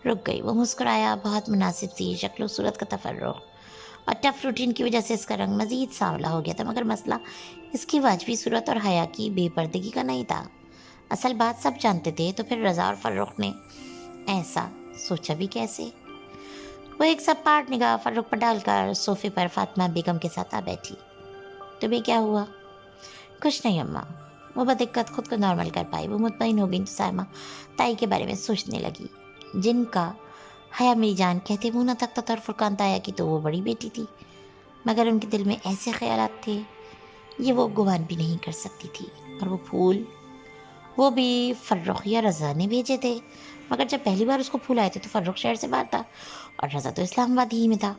رک گئی۔ وہ مسکرایا، بہت مناسب سی شکل و صورت کا تھا فرخ، اور ٹف روٹین کی وجہ سے اس کا رنگ مزید سانولا ہو گیا تھا، مگر مسئلہ اس کی واجبی صورت اور حیا کی بے پردگی کا نہیں تھا۔ اصل بات سب جانتے تھے تو پھر رضا اور فرخ نے ایسا سوچا بھی کیسے؟ वो एक सपाट निगाह फर्रुख पर डालकर सोफे पर फातिमा बेगम के साथ आ बैठी। तुम्हें क्या हुआ? कुछ नहीं अम्मा। वो बदिक्कत खुद को नॉर्मल कर पाई। वो मुतमईन हो गई तो सायमा ताई के बारे में सोचने लगी, जिनका हया मेरी जान कहते मुँह न तकता था, और फुरकान ताया की तो वो बड़ी बेटी थी, मगर उनके दिल में ऐसे ख्यालात थे ये वो गुमान भी नहीं कर सकती थी। और वो फूल, वो भी फर्रुख या रज़ा ने भेजे थे, मगर जब पहली बार उसको फूल आए थे तो फर्रुख शहर से बाहर था और रज़ा तो इस्लामाबाद ही में था।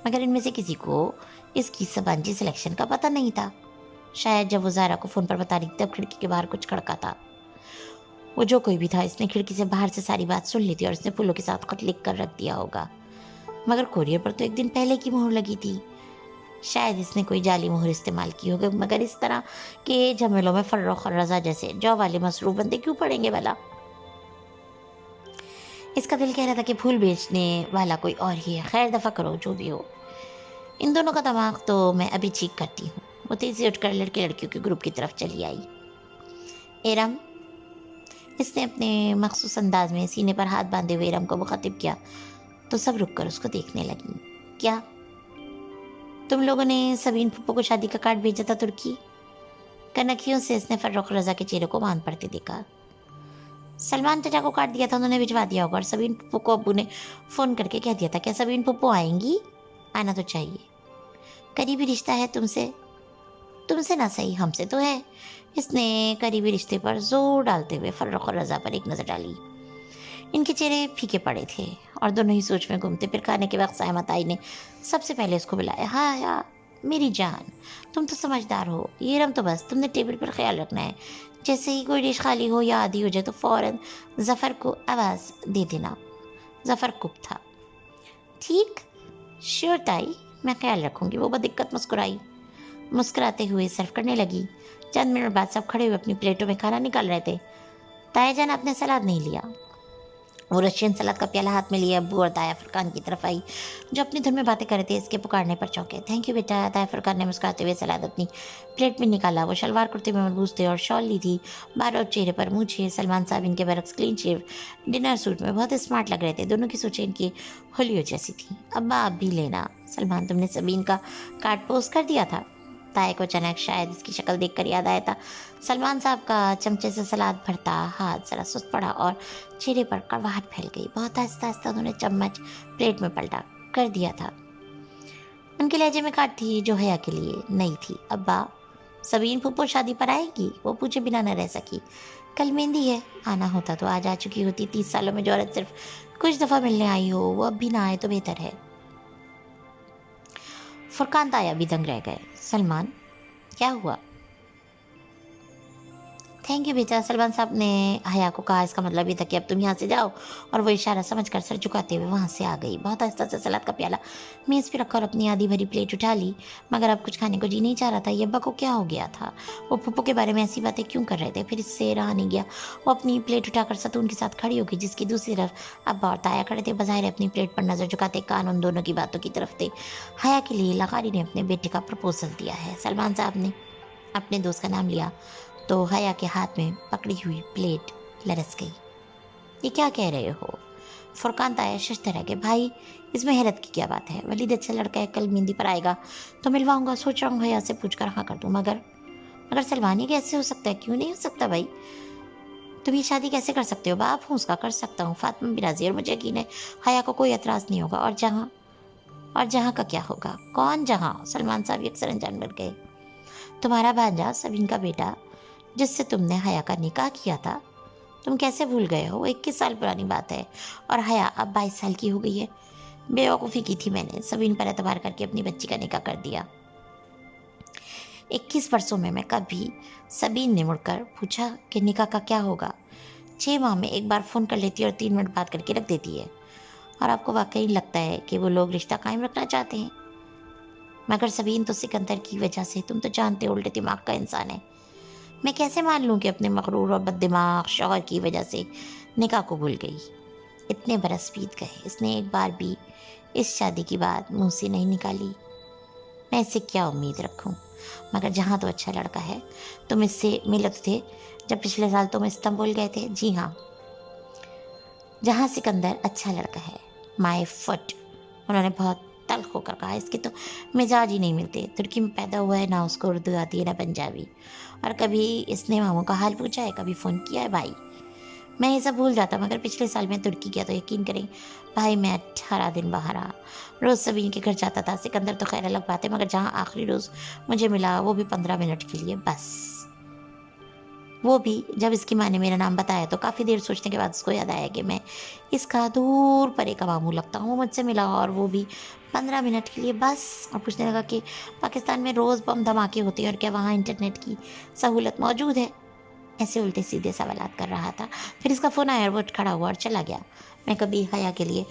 मगर इनमें से किसी को इसकी सबांजी सिलेक्शन का पता नहीं था। शायद जब वो ज़ारा को फ़ोन पर बता रही तब खिड़की के बाहर कुछ खड़का था। वो जो कोई भी था, इसने खिड़की से बाहर से सारी बात सुन ली थी और इसने फूलों के साथ खत लिख कर रख दिया होगा। मगर कोरियर पर तो एक दिन पहले की मोहर लगी थी। शायद इसने कोई जाली मोहर इस्तेमाल की होगी, मगर इस तरह के झमेलों में फर्रुख और रज़ा जैसे जॉब वाले मसरूफ बंदे क्यों पड़ेंगे भला? इसका दिल कह रहा था कि फूल बेचने वाला कोई और ही है। खैर दफ़ा करो, जो भी हो, इन दोनों का दिमाग तो मैं अभी ठीक करती हूँ। वो तेज़ी उठकर लड़के लड़कियों के ग्रुप की तरफ चली आई। एरम, इसने अपने मखसूस अंदाज में सीने पर हाथ बांधे हुए एरम को मुखातिब किया तो सब रुक कर उसको देखने लगी। क्या तुम लोगों ने सबीन फूफो को शादी का कार्ड भेजा था तुर्की? कनखियों से इसने फर्रुख रज़ा के चेहरे को मान पड़ते देखा। सलमान चचा को कार्ड दिया था, उन्होंने भिजवा दिया होगा। और सबीन फूफो को अब्बू ने फ़ोन करके कह दिया था। क्या सबीन फूफो आएंगी? आना तो चाहिए, करीबी रिश्ता है तुमसे। तुमसे ना सही, हमसे तो है। इसने करीबी रिश्ते पर जोर डालते हुए फर्रुख और रज़ा पर एक नज़र डाली। इनके चेहरे फीके पड़े थे और दोनों ही सोच में घूमते। फिर खाने के वक्त सायमा ताई ने सबसे पहले उसको बुलाया। हाँ या मेरी जान, तुम तो समझदार हो। ये रम तो बस तुमने टेबल पर ख्याल रखना है। जैसे ही कोई डिश खाली हो या आधी हो जाए तो फ़ौरन ज़फ़र को आवाज़ दे देना। ज़फ़र कुक था। ठीक, श्योर ताई, मैं ख्याल रखूँगी। वो बदिक्कत मुस्कुराते हुए सर्व करने लगी। चंद मिनट बाद सब खड़े हुए अपनी प्लेटों में खाना निकाल रहे थे। ताया जान, आपने सलाद नहीं लिया। वो रशियन सलाद का प्याला हाथ में लिए अब्बू और दाया फुरकान की तरफ आई, जो अपनी धुन में बातें कर रहे थे। इसके पुकारने पर चौंके। थैंक यू बेटा। दाया फुरकान ने मुस्कुराते हुए सलाद अपनी प्लेट में निकाला। वो शलवार कुर्ते में मलबूस थे और शॉल ली थी। बार चेहरे पर मूछे। सलमान साहब इनके बरक्स क्लीन शेव डिनर सूट में बहुत स्मार्ट लग रहे थे। दोनों की सोचें इनकी होलियो जैसी थी। अब्बा आप भी लेना। सलमान, तुमने सबीन का कार्ड पोस्ट कर दिया था? ताए को अचानक शायद इसकी शक्ल देखकर याद आया था। सलमान साहब का चमचे से सलाद भरता हाथ जरा सुस्त पड़ा और चेहरे पर कड़वाहट फैल गई। बहुत आहिस्ता आहिस्ता उन्होंने चम्मच प्लेट में पलटा कर दिया था। उनके लहजे में काट थी जो हया के लिए नई थी। अब्बा, सबीन फूफो शादी पर आएगी? वो पूछे बिना न रह सकी। कल मेहंदी है, आना होता तो आज आ चुकी होती। 30 सालों में जो औरत सिर्फ कुछ दफ़ा मिलने आई हो वो अब भी ना आए तो बेहतर है। फुरकान ताया भी दंग रह गए। सलमान, क्या हुआ? थैंक यू बेटा। सलमान साहब ने हया को कहा। इसका मतलब ये था कि अब तुम यहाँ से जाओ, और वो इशारा समझकर सर झुकाते हुए वहाँ से आ गई। बहुत आहिस्ता से सलाद का प्याला मेज़ पे रखकर अपनी आधी भरी प्लेट उठा ली, मगर अब कुछ खाने को जी नहीं चाह रहा था। ये अब्बा को क्या हो गया था? वो फूफो के बारे में ऐसी बातें क्यों कर रहे थे? फिर इससे रहा नहीं गया। वो अपनी प्लेट उठाकर सतून के साथ खड़ी हो गई, जिसकी दूसरी तरफ अब्बा और ताया खड़े थे। बज़ाहिर अपनी प्लेट पर नज़र झुकाते कान उन दोनों की बातों की तरफ थे। हया के लिए लकारी ने अपने बेटे का प्रपोजल दिया है। सलमान साहब ने अपने दोस्त का नाम लिया तो हया के हाथ में पकड़ी हुई प्लेट लरस गई। ये क्या कह रहे हो? फुरकान ताया शिश्तर है कि भाई, इसमें हैरत की क्या बात है? वलीद अच्छा लड़का है, कल मेहंदी पर आएगा तो मिलवाऊंगा। सोच रहा हूँ हया से पूछ कर हाँ कर दूँ। मगर सलमान, ये कैसे हो सकता है? क्यों नहीं हो सकता भाई? तुम ये शादी कैसे कर सकते हो? बाप हूँ उसका, कर सकता हूँ। फातिमा भी राजी और मुझे यकीन है हया को कोई एतराज़ नहीं होगा। और जहाँ का क्या होगा? कौन जहाँ? सलमान साहब अक्सर अनजान बन गए। तुम्हारा भांजा सबीन का बेटा, जिससे तुमने हया का निकाह किया था, तुम कैसे भूल गए हो? 21 साल पुरानी बात है और हया अब 22 साल की हो गई है। बेवकूफ़ी की थी मैंने। सबीन पर एतबार करके अपनी बच्ची का निकाह कर दिया। 21 वर्षों में मैं कभी? सबीन ने मुड़कर पूछा कि निकाह का क्या होगा? 6 माह में एक बार फ़ोन कर लेती है और 3 मिनट बात करके रख देती है। और आपको वाकई लगता है कि वो लोग रिश्ता कायम रखना चाहते हैं? मगर सबीन तो सिकंदर की वजह से, तुम तो जानते हो, उल्टे दिमाग का इंसान है। मैं कैसे मान लूँ कि अपने मगरूर और बददिमाग शौहर की वजह से निकाह को भूल गई? इतने बरस बीत गए, इसने एक बार भी इस शादी की बात मुंह से नहीं निकाली। मैं इससे क्या उम्मीद रखूं? मगर जहाँ तो अच्छा लड़का है। तुम इससे मिले तो थे जब पिछले साल तुम इस्तांबुल गए थे। जी हाँ, जहाँ सिकंदर अच्छा लड़का है। माय फुट, उन्होंने बहुत तल्ख होकर कहा, इसके तो मिजाज ही नहीं मिलते, तुर्की में पैदा हुआ है, ना उसको उर्दू आती है ना पंजाबी, और कभी इसने मामू का हाल पूछा है, कभी फ़ोन किया है भाई। मैं ये सब भूल जाता, मगर पिछले साल मैं तुर्की गया तो यकीन करें भाई, मैं 18 दिन बाहर रहा, रोज़ सबीन के घर जाता था। सिकंदर तो खैर अलग बात है, मगर जहाँ आखिरी रोज़ मुझे मिला वो भी 15 मिनट के लिए बस। वो भी जब इसकी माँ ने मेरा नाम बताया तो काफ़ी देर सोचने के बाद उसको याद आया कि मैं इसका दूर परे का मामू लगता हूँ। वो मुझसे मिला और वो भी 15 मिनट के लिए बस, और पूछने लगा कि पाकिस्तान में रोज़ बम धमाके होते हैं और क्या वहाँ इंटरनेट की सहूलत मौजूद है। ऐसे उल्टे सीधे सवालात कर रहा था। फिर इसका फ़ोन आया और वो उठ खड़ा हुआ और चला गया। मैं कभी हया के लिए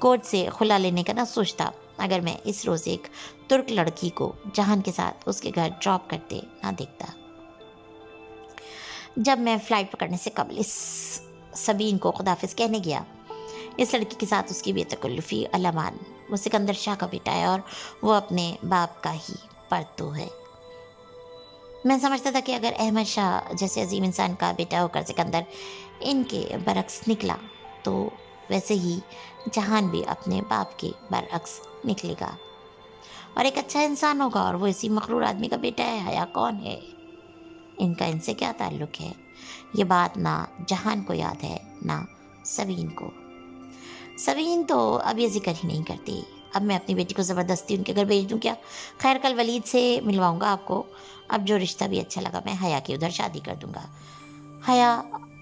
कोर्ट से खुला लेने का ना सोचता अगर मैं इस रोज़ एक तुर्क लड़की को जहान के साथ उसके घर ड्रॉप करते ना देखता। जब मैं फ़्लाइट पकड़ने से कबल इस सबीन को खुदाफिज कहने गया, इस लड़की के साथ उसकी बेतकल्लुफ़ी अलामान, वो सिकंदर शाह का बेटा है और वो अपने बाप का ही परतू है। मैं समझता था कि अगर अहमद शाह जैसे अजीम इंसान का बेटा होकर सिकंदर इनके बरक्स निकला तो वैसे ही जहान भी अपने बाप के बरक्स निकलेगा और एक अच्छा इंसान होगा, और वो इसी मखरूर आदमी का बेटा है। हया कौन है? इनका इनसे क्या ताल्लुक़ है? ये बात ना जहान को याद है ना सबीन को। सबीन तो अब ये जिक्र ही नहीं करती। अब मैं अपनी बेटी को ज़बरदस्ती उनके घर भेज दूँ क्या? खैर, कल वलीद से मिलवाऊँगा आपको। अब जो रिश्ता भी अच्छा लगा मैं हया की उधर शादी कर दूँगा। हया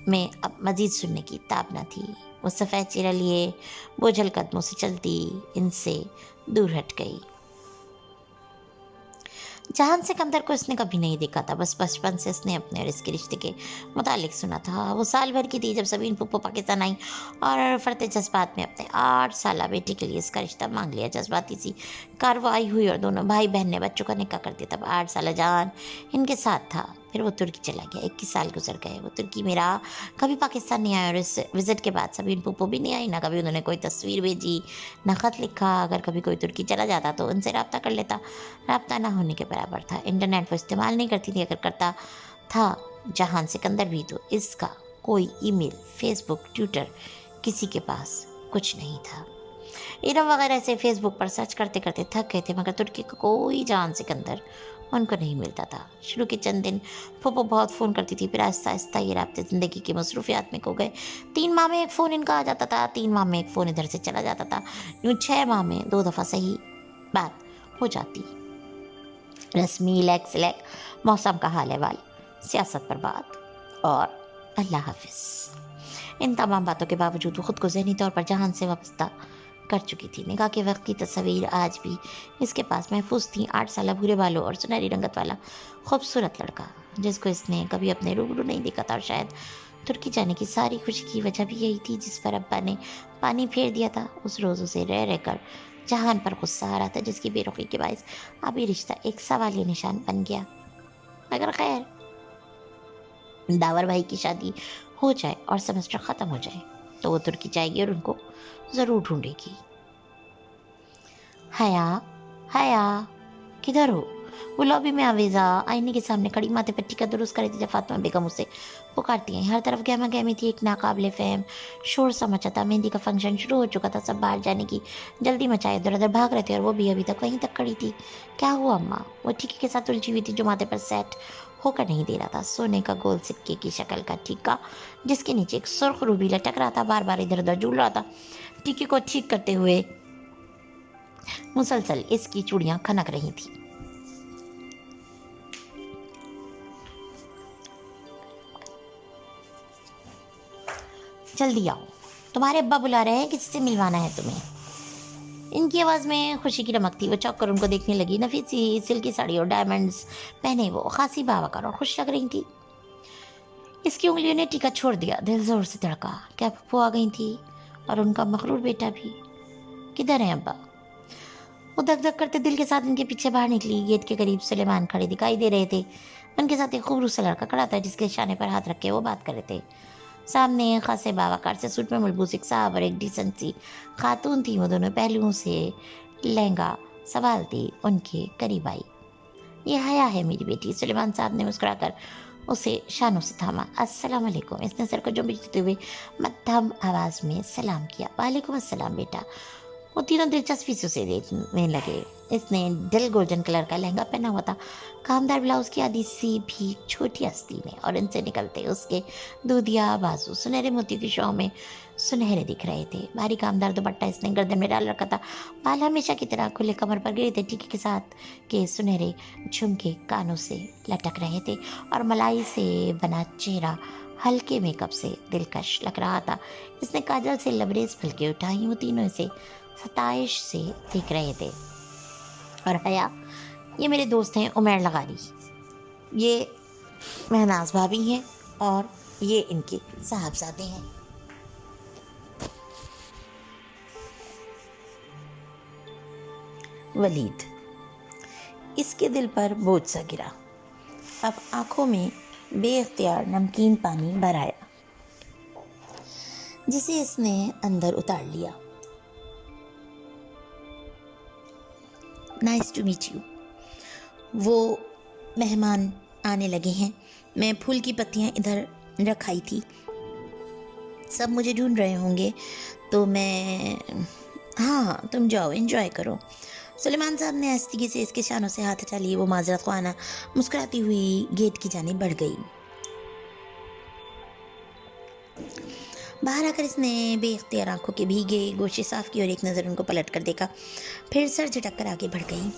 में अब मज़ीद सुनने की ताब न थी। वो सफ़ेद चेहरा लिए बोझल कदमों से चलती इनसे दूर हट गई। जहान सिकंदर को इसने कभी नहीं देखा था, बस बचपन से इसने अपने और इसके रिश्ते के मुतालिक सुना था। वो साल भर की थी जब सबीन पुप्पो पाकिस्तान आई और फरते जज्बात में अपने 8 साला बेटी के लिए इसका रिश्ता मांग लिया। जज्बाती सी कार्रवाई हुई और दोनों भाई बहन ने बच्चों का निकाह कर दिया। तब 8 साला जहान इनके साथ था। फिर वो तुर्की चला गया। 21 साल गुजर गए। वो तुर्की में रहा, कभी पाकिस्तान नहीं आया, और इस विज़िट के बाद सबीन पुप्पो भी नहीं आई। ना कभी उन्होंने कोई तस्वीर भेजी, ना ख़त लिखा। अगर कभी कोई तुर्की चला जाता तो उनसे रब्ता कर लेता। रब्ता ना होने के बराबर था। इंटरनेट वो इस्तेमाल नहीं करती थी। अगर करता था जहान सिकंदर भी, तो इसका कोई ईमेल, फेसबुक, ट्विटर किसी के पास कुछ नहीं था। इरम वगैरह से फेसबुक पर सर्च करते करते थक गए थे, मगर तुर्की का कोई जहान सिकंदर उनको नहीं मिलता था। शुरू के चंद दिन फूफो बहुत फ़ोन करती थी, फिर आहिस्ता आहिस्ता ये राब्ते ज़िंदगी की मसरूफियात में खो गए। 3 माह में एक फ़ोन इनका आ जाता था, 3 माह में एक फ़ोन इधर से चला जाता था। यूँ 6 माह में 2 दफ़ा सही बात हो जाती। रस्मी लैक सिलैक, मौसम का हाल अहवाल, सियासत पर बात और अल्लाह हाफिज़। इन तमाम बातों के बावजूद वो ख़ुद को ज़हनी तौर पर जहान से वाबस्ता कर चुकी थी। निकाह के वक्त की तस्वीर आज भी इसके पास महफूज थी। 8 साल भूरे बालों और सुनहरी रंगत वाला खूबसूरत लड़का, जिसको इसने कभी अपने रूबरू नहीं देखा था। और शायद तुर्की जाने की सारी खुशी की वजह भी यही थी, जिस पर अब्बा ने पानी फेर दिया था। उस रोज़ उसे रह रह कर जहान पर गुस्सा आ रहा था, जिसकी बेरुखी के बायस अब ये रिश्ता एक सवालिया निशान बन गया। मगर खैर, दावर भाई की शादी हो जाए और सेमेस्टर ख़त्म हो जाए तो वो तुर्की जाएगी और उनको ज़रूर ढूंढेगी। हया, हया, किधर हो? वो लॉबी में आवेज़ा आईने के सामने खड़ी माथे पर टीका दुरुस्त कर रही थी जब फातिमा बेगम उसे पुकारती हैं। हर तरफ गहमा गहमी थी, एक नाकाबिले फ़हम शोर सा मचा था। मेहंदी का फंक्शन शुरू हो चुका था। सब बाहर जाने की जल्दी मचाए इधर उधर भाग रहे थे और वो भी अभी तक वहीं तक खड़ी थी। क्या हुआ अम्मा? वो टीके के साथ उलझी हुई थी जो माथे पर सेट होकर नहीं दे रहा था। सोने का गोल सिक्के की शक्ल का टीका, जिसके नीचे एक सुर्ख रूबी लटक रहा था, बार बार इधर उधर झूल रहा था। टीके को ठीक करते हुए मुसलसल इसकी चूड़ियां खनक रही थी। जल्दी आओ, तुम्हारे अब्बा बुला रहे हैं, किसी से मिलवाना है तुम्हें। इनकी आवाज़ में खुशी की रमक थी। वो चौंक कर उनको देखने लगी। नफीस सी सिल्की साड़ी और डायमंड्स पहने वो खासी बावकार और खुश लग रही थी। इसकी उंगलियों ने टीका छोड़ दिया। दिल जोर से धड़का। क्या फूफो आ गई थी और उनका मखरूर बेटा भी? किधर है अब्बा? वो धक धक करते दिल के साथ इनके पीछे बाहर निकली। गेट के करीब सुलेमान खड़े दिखाई दे रहे थे। उनके साथ एक खूबसूरत सा लड़का खड़ा था, जिसके इशारे पर हाथ रख के वो बात कर रहे थे। सामने खासे बावाकार से सूट में मलबूस एक साहब और एक डिसेंट सी खातून थी। वो दोनों पहलुओं से लहंगा संभालती उनके करीब आई। ये हया है मेरी बेटी। सुलेमान साहब ने मुस्कुराकर उसे शानों से थामा। अस्सलाम वालेकुम। इसने सर को जो बिजते हुए मध्यम आवाज़ में सलाम किया। वालेकुम अस्सलाम बेटा। वो तीनों दिलचस्पी से उसे देखने लगे। इसने डल गोल्डन कलर का लहंगा पहना हुआ था, कामदार ब्लाउज की आधी सी भी छोटी आस्तीन में, और इनसे निकलते उसके दूधिया बाजू सुनहरे मोतियों की शौ में सुनहरे दिख रहे थे। भारी कामदार दुपट्टा इसने गर्दन में डाल रखा था, बाल हमेशा की तरह खुले कमर पर गिरे थे, टीके के साथ के सुनहरे झुमके कानों से लटक रहे थे, और मलाई से बना चेहरा हल्के मेकअप से दिलकश लग रहा था। इसने काजल से लबरेज फलके उठाई, वो तीनों इसे सताइश से देख रहे थे। और हया, ये मेरे दोस्त हैं उमैर लगारी, ये महनाज भाभी हैं, और ये इनके साहबजादे हैं। वलीद, इसके दिल पर बोझ सा गिरा। अब आंखों में बेइख्तियार नमकीन पानी भर आया, जिसे इसने अंदर उतार लिया। Nice to meet you. वो मेहमान आने लगे हैं। मैं फूल की पत्तियां इधर रखाई थी, सब मुझे ढूंढ रहे होंगे, तो मैं हाँ, तुम जाओ, एंजॉय करो। सुलेमान साहब ने आस्तीगी से इसके शानों से हाथ हटा लिए। वो माजरत ख्वाना मुस्कुराती हुई गेट की जानिब बढ़ गई। बाहर आकर इसने बेइख्तियार आंखों के भीगे गोशे साफ की और एक नज़र उनको पलट कर देखा, फिर सर झटक कर आगे बढ़ गई।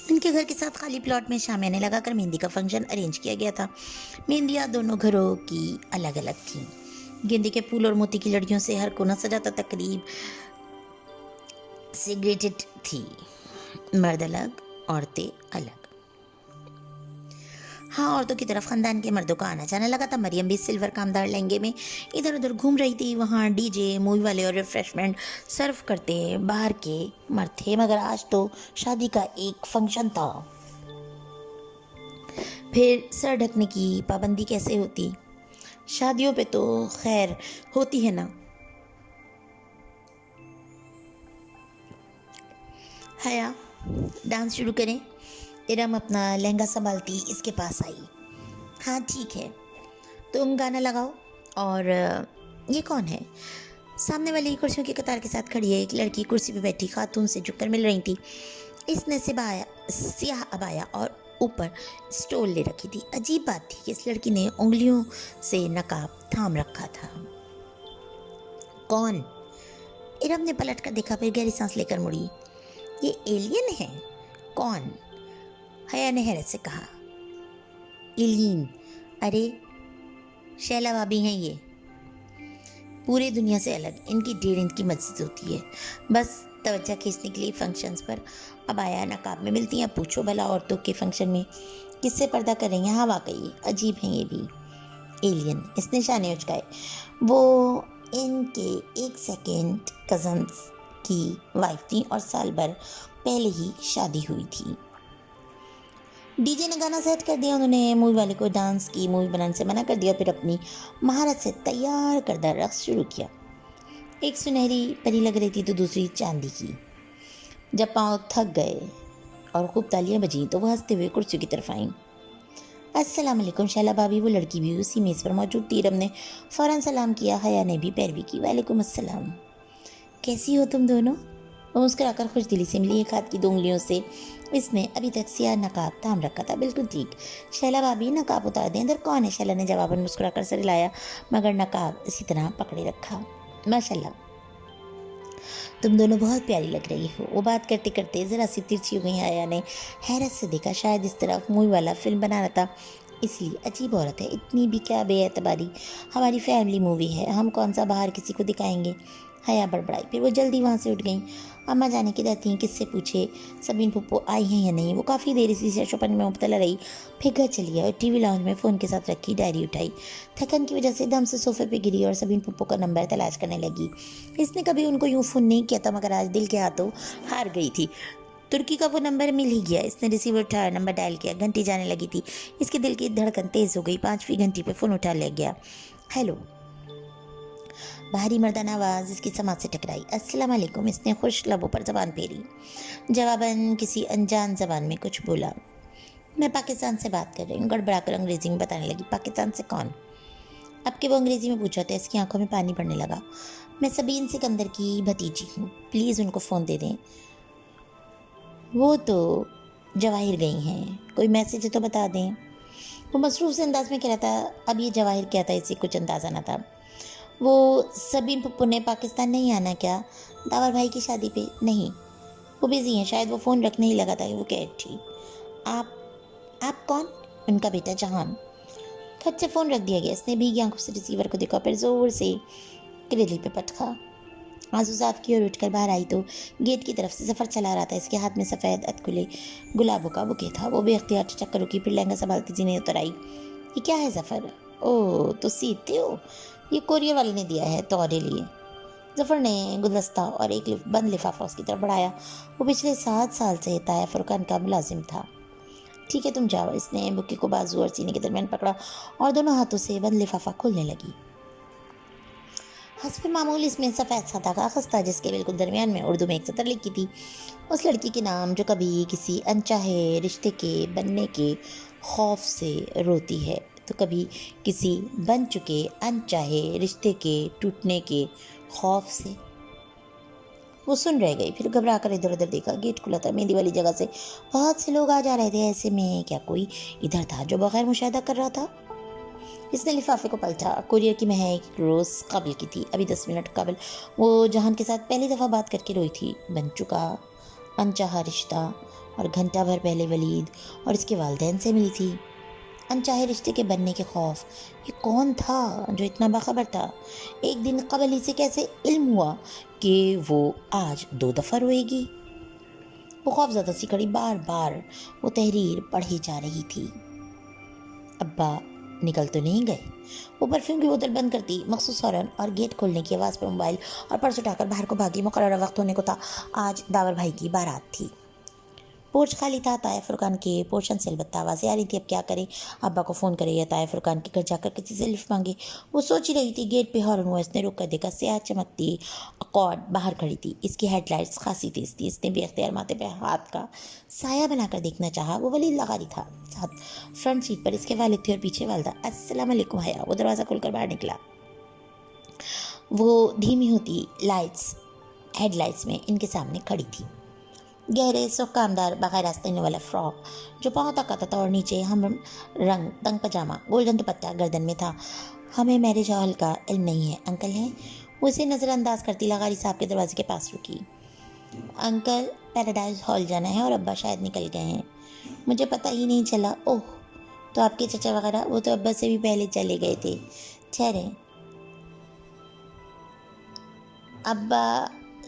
इनके घर के साथ खाली प्लॉट में शामियाने लगाकर मेहंदी का फंक्शन अरेंज किया गया था। मेहंदियाँ दोनों घरों की अलग अलग थीं। गेंदे के फूल और मोती की लड़ियों से हर कोना सजाता तकरीब सेग्रेटेड थी। मर्द अलग, औरतें अलग। हाँ, औरतों की तरफ खानदान के मर्दों का आना जाना लगा था। मरियम भी सिल्वर कामदार लहंगे में इधर उधर घूम रही थी। वहाँ डीजे, मूवी वाले और रिफ्रेशमेंट सर्व करते बाहर के मर्द थे, मगर आज तो शादी का एक फंक्शन था। फिर सर ढकने की पाबंदी कैसे होती? शादियों पे तो खैर होती है ना। हया, डांस शुरू करें? इरम अपना लहंगा संभालती इसके पास आई। हाँ ठीक है, तुम गाना लगाओ। और ये कौन है? सामने वाली कुर्सियों की कतार के साथ खड़ी है एक लड़की, कुर्सी पे बैठी खातून से झुककर मिल रही थी। इसने सियाह अबाया और ऊपर स्टोल ले रखी थी। अजीब बात थी कि इस लड़की ने उंगलियों से नकाब थाम रखा था। कौन? इरम ने पलट कर देखा, फिर गहरी सांस लेकर मुड़ी। ये एलियन है? कौन? हया ने हैरत से कहा। एलियन? अरे शैला भाभी हैं ये, पूरी दुनिया से अलग। इनकी 1.5 इंच की मस्जिद होती है, बस तवज्जो खींचने के लिए फंक्शंस पर अब आया नकाब में मिलती हैं। पूछो भला औरतों के फंक्शन में किससे पर्दा कर रही हैं? हाँ वाकई अजीब हैं ये भी। एलियन? इसने शाने उचकाए। वो इनके 1 सेकेंड कजन्स की वाइफ थी और साल भर पहले ही शादी हुई थी। डीजे ने गाना सेट कर दिया। उन्होंने मूवी वाले को डांस की मूवी बनाने से मना कर दिया, फिर अपनी महारत से तैयार करदा रक्स शुरू किया। एक सुनहरी परी लग रही थी तो दूसरी चांदी की। जब पाँव थक गए और खूब तालियां बजीं तो वह हंसते हुए कुर्सी की तरफ आईं। अस्सलाम वालेकुम शैला भाभी। वो लड़की भी उसी मेज़ पर मौजूद थी। इरम ने फ़ौरन सलाम किया। हया ने भी पैरवी की। वालेकुम अस्सलाम। कैसी हो तुम दोनों? वो मुस्कुराकर खुश दिली से मिली। एक हाथ की 2 उंगलियों से इसने अभी तक सियाह नकाब थाम रखा था। बिल्कुल ठीक। शैला भाभी नकाब उतार दें। अंदर कौन है? शैला ने जवाबन मुस्कुराकर सर हिलाया, मगर नकाब इसी तरह पकड़े रखा। माशाल्लाह, तुम दोनों बहुत प्यारी लग रही हो। वो बात करते करते ज़रा सी तिरछी हो गई। हया ने हैरत से देखा, शायद इस तरफ मूवी वाला फिल्म बना रहा था, इसलिए। अजीब औरत है, इतनी भी क्या बेएतबारी। हमारी फैमिली मूवी है, हम कौन सा बाहर किसी को दिखाएंगे? हया बड़बड़ाई। फिर वो जल्दी वहाँ से उठ गई। अम्मा जाने की रहती हैं, किससे पूछे सबीन फुप्पो आई हैं या नहीं। वो काफ़ी देर इसी शोपन में मुब्तला रही, फिर घर चली आई और टीवी लाउंज में फ़ोन के साथ रखी डायरी उठाई। थकन की वजह से दम से सोफे पे गिरी और सबीन फुप्पो का नंबर तलाश करने लगी। इसने कभी उनको यूँ फ़ोन नहीं किया था, मगर आज दिल के हाथों हार गई थी। तुर्की का वो नंबर मिल ही गया। इसने रिसीवर उठाया, नंबर डायल किया। घंटी जाने लगी थी। इसके दिल की धड़कन तेज़ हो गई। 5वीं घंटी पे फ़ोन उठा लिया गया। हेलो। भारी मर्दाना आवाज़ इसकी समाज से टकराई। अस्सलाम वालेकुम। इसने खुश लबों पर ज़बान फेरी। जवाबन किसी अनजान ज़बान में कुछ बोला। मैं पाकिस्तान से बात कर रही हूँ। गड़बड़ाकर अंग्रेज़ी में बताने लगी। पाकिस्तान से कौन? अब कि वो अंग्रेज़ी में पूछा था, इसकी आंखों में पानी पड़ने लगा। میں سبین سکندر کی بھتیجی ہوں، پلیز ان کو فون دے دیں۔ وہ تو جواہر گئی ہیں، کوئی میسج ہے تو بتا دیں۔ وہ مصروف سے انداز میں کہہ رہا تھا، اب یہ جواہر کیا تھا اسے کچھ اندازہ نہ تھا۔ وہ سبین پپو نے پاکستان نہیں آنا کیا داور بھائی کی شادی پہ؟ نہیں، وہ بزی ہیں، شاید وہ فون رکھنے ہی لگا تھا کہ وہ کیٹ تھی۔ آپ کون؟ ان کا بیٹا جہان۔ کھٹ سے فون رکھ دیا گیا، اس نے بھیگی آنکھوں سے ریسیور کو دیکھا، پھر زور سے کریڈل پہ پٹکا۔ آنسو صاف کی اور اٹھ کر باہر آئی تو گیٹ کی طرف سے ظفر چلا رہا تھا، اس کے ہاتھ میں سفید ادکھلے گلابوں کا بوکے تھا۔ وہ بے اختیار چکر رکی، پھر لہنگا سنبھالتی زینے اتر آئی۔ یہ کیا ہے ظفر؟ اوہ تو سیتے ہو؟ یہ کوریئر والے نے دیا ہے تمہارے لیے۔ ظفر نے گلدستہ اور ایک بند لفافہ اس کی طرف بڑھایا۔ وہ پچھلے 7 سال سے طائف فرقان کا ملازم تھا۔ ٹھیک ہے تم جاؤ۔ اس نے بوکے کو بازو اور سینے کے درمیان پکڑا اور دونوں ہاتھوں سے بند لفافہ کھولنے لگی۔ حسب معمول اس میں سفید سادہ کاغذ تھا، جس کے بالکل درمیان میں اردو میں ایک سطر لکھی تھی، اس لڑکی کے نام جو کبھی کسی انچاہے رشتے کے بننے کے خوف سے روتی ہے تو کبھی کسی بن چکے انچاہے رشتے کے ٹوٹنے کے خوف سے۔ وہ سن رہ گئی، پھر گھبرا کر ادھر ادھر دیکھا۔ گیٹ کھلا تھا، مہندی والی جگہ سے بہت سے لوگ آ جا رہے تھے، ایسے میں کیا کوئی ادھر تھا جو بغیر مشاہدہ کر رہا تھا؟ اس نے لفافے کو پلٹا۔ کوریئر کی مہک روز قبل کی تھی، ابھی 10 منٹ قبل وہ جہان کے ساتھ پہلی دفعہ بات کر کے روئی تھی۔ بن چکا انچاہا رشتہ، اور گھنٹہ بھر پہلے ولید اور اس کے والدین سے ملی تھی۔ انچاہے رشتے کے بننے کے خوف، یہ کون تھا جو اتنا باخبر تھا؟ ایک دن قبل اسے کیسے علم ہوا کہ وہ آج 2 دفعہ روئے گی؟ وہ خوف زدہ سی کھڑی، بار بار وہ تحریر پڑھی جا رہی تھی۔ ابا نکل تو نہیں گئے؟ وہ پرفیوم کی بوتل بند کرتی مخصوص ہارن اور گیٹ کھولنے کی آواز پر موبائل اور پرس اٹھا کر باہر کو بھاگی۔ مقررہ وقت ہونے کو تھا، آج داور بھائی کی بارات تھی۔ پورچ خالی تھا، طائف فرقان کے پورشن سے البتہ آوازیں آ رہی تھی۔ اب کیا کرے؟ ابا کو فون کرے یا طائف فرقان کے گھر جا کر کسی سے لفٹ مانگے؟ وہ سوچ ہی رہی تھی، گیٹ پہ ہارن ہوا۔ اس نے رک کر دیکھا، سیاہ چمکتی اکارڈ باہر کھڑی تھی، اس کی ہیڈ لائٹس خاصی تیز تھی۔ اس نے بے اختیار ماتھے پہ ہاتھ کا سایہ بنا کر دیکھنا چاہا۔ وہ ولید لغاری تھا، ساتھ فرنٹ سیٹ پر اس کے والد تھے اور پیچھے والدہ۔ السلام علیکم حیا۔ وہ دروازہ کھول کر باہر نکلا۔ وہ دھیمی ہوتی لائٹس ہیڈ لائٹس میں ان کے سامنے کھڑی تھی۔ گہرے سوکامدار بغیر آستینوں والا فراک جو پاؤں تک آتا تھا اور نیچے ہم رنگ تنگ پاجامہ گولڈن دوپٹہ گردن میں تھا۔ ہمیں میرج ہال کا علم نہیں ہے، انکل ہیں؟ وہ اسے نظر انداز کرتی لغاری صاحب کے دروازے کے پاس رکی۔ انکل پیراڈائز ہال جانا ہے اور ابا شاید نکل گئے ہیں، مجھے پتہ ہی نہیں چلا۔ اوہ تو آپ کے چچا وغیرہ؟ وہ تو ابا سے بھی پہلے چلے گئے تھے۔ ٹھہریں، ابا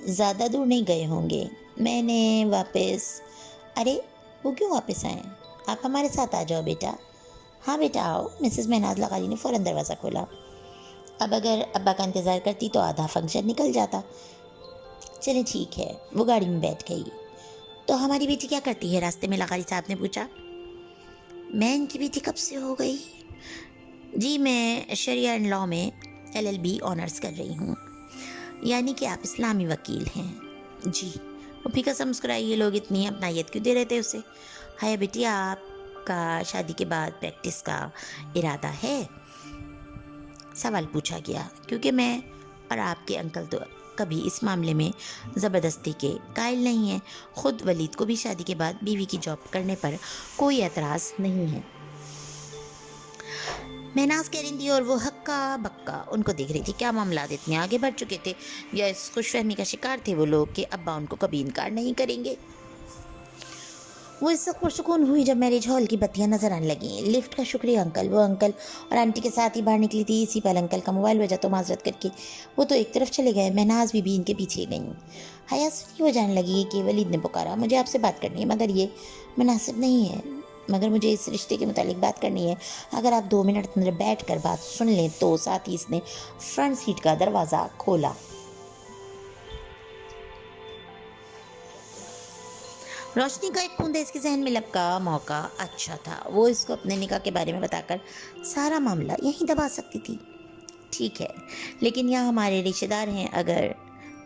زیادہ دور نہیں گئے ہوں گے، میں نے واپس۔ ارے وہ کیوں واپس آئیں؟ آپ ہمارے ساتھ آ جاؤ بیٹا۔ ہاں بیٹا آؤ۔ مسز مہناز لغاری نے فوراً دروازہ کھولا۔ اب اگر ابا کا انتظار کرتی تو آدھا فنکشن نکل جاتا۔ چلیں ٹھیک ہے۔ وہ گاڑی میں بیٹھ گئی۔ تو ہماری بیٹی کیا کرتی ہے؟ راستے میں لغاری صاحب نے پوچھا۔ میں ان کی بیٹی کب سے ہو گئی؟ جی میں شریعہ اینڈ لاء میں LLB آنرز کر رہی ہوں۔ یعنی کہ آپ اسلامی وکیل ہیں؟ جی۔ وہ پھیکا سا مسکرائی، یہ لوگ اتنی اپنائیت کیوں دے رہے تھے اسے؟ ہایا بیٹی آپ کا شادی کے بعد پریکٹس کا ارادہ ہے؟ سوال پوچھا گیا کیونکہ میں اور آپ کے انکل تو کبھی اس معاملے میں زبردستی کے قائل نہیں ہیں۔ خود ولید کو بھی شادی کے بعد بیوی کی جاب کرنے پر کوئی اعتراض نہیں ہے۔ مہناز کہہ رہی تھی اور وہ ہکا بکا ان کو دیکھ رہی تھی۔ کیا معاملات اتنے آگے بڑھ چکے تھے یا اس خوش فہمی کا شکار تھے وہ لوگ کہ ابا ان کو کبھی انکار نہیں کریں گے؟ وہ اس وقت پرسکون ہوئی جب میرج ہال کی بتیاں نظر آنے لگیں۔ لفٹ کا شکریہ انکل۔ وہ انکل اور آنٹی کے ساتھ ہی باہر نکلی تھی، اسی پل انکل کا موبائل بجا تو معذرت کر کے وہ تو ایک طرف چلے گئے۔ مہناز بھی ان کے پیچھے گئیں۔ حیا سری ہو جانے لگی کہ ولید نے پکارا، مجھے آپ سے بات کرنی ہے، مگر یہ مناسب نہیں ہے، مگر مجھے اس رشتے کے متعلق بات کرنی ہے، اگر آپ 2 منٹ اندر بیٹھ کر بات سن لیں تو۔ ساتھ ہی اس نے فرنٹ سیٹ کا دروازہ کھولا۔ روشنی کا ایک بوند اس کے ذہن میں لپکا۔ موقع اچھا تھا، وہ اس کو اپنے نکاح کے بارے میں بتا کر سارا معاملہ یہیں دبا سکتی تھی۔ ٹھیک ہے، لیکن یہاں ہمارے رشتہ دار ہیں، اگر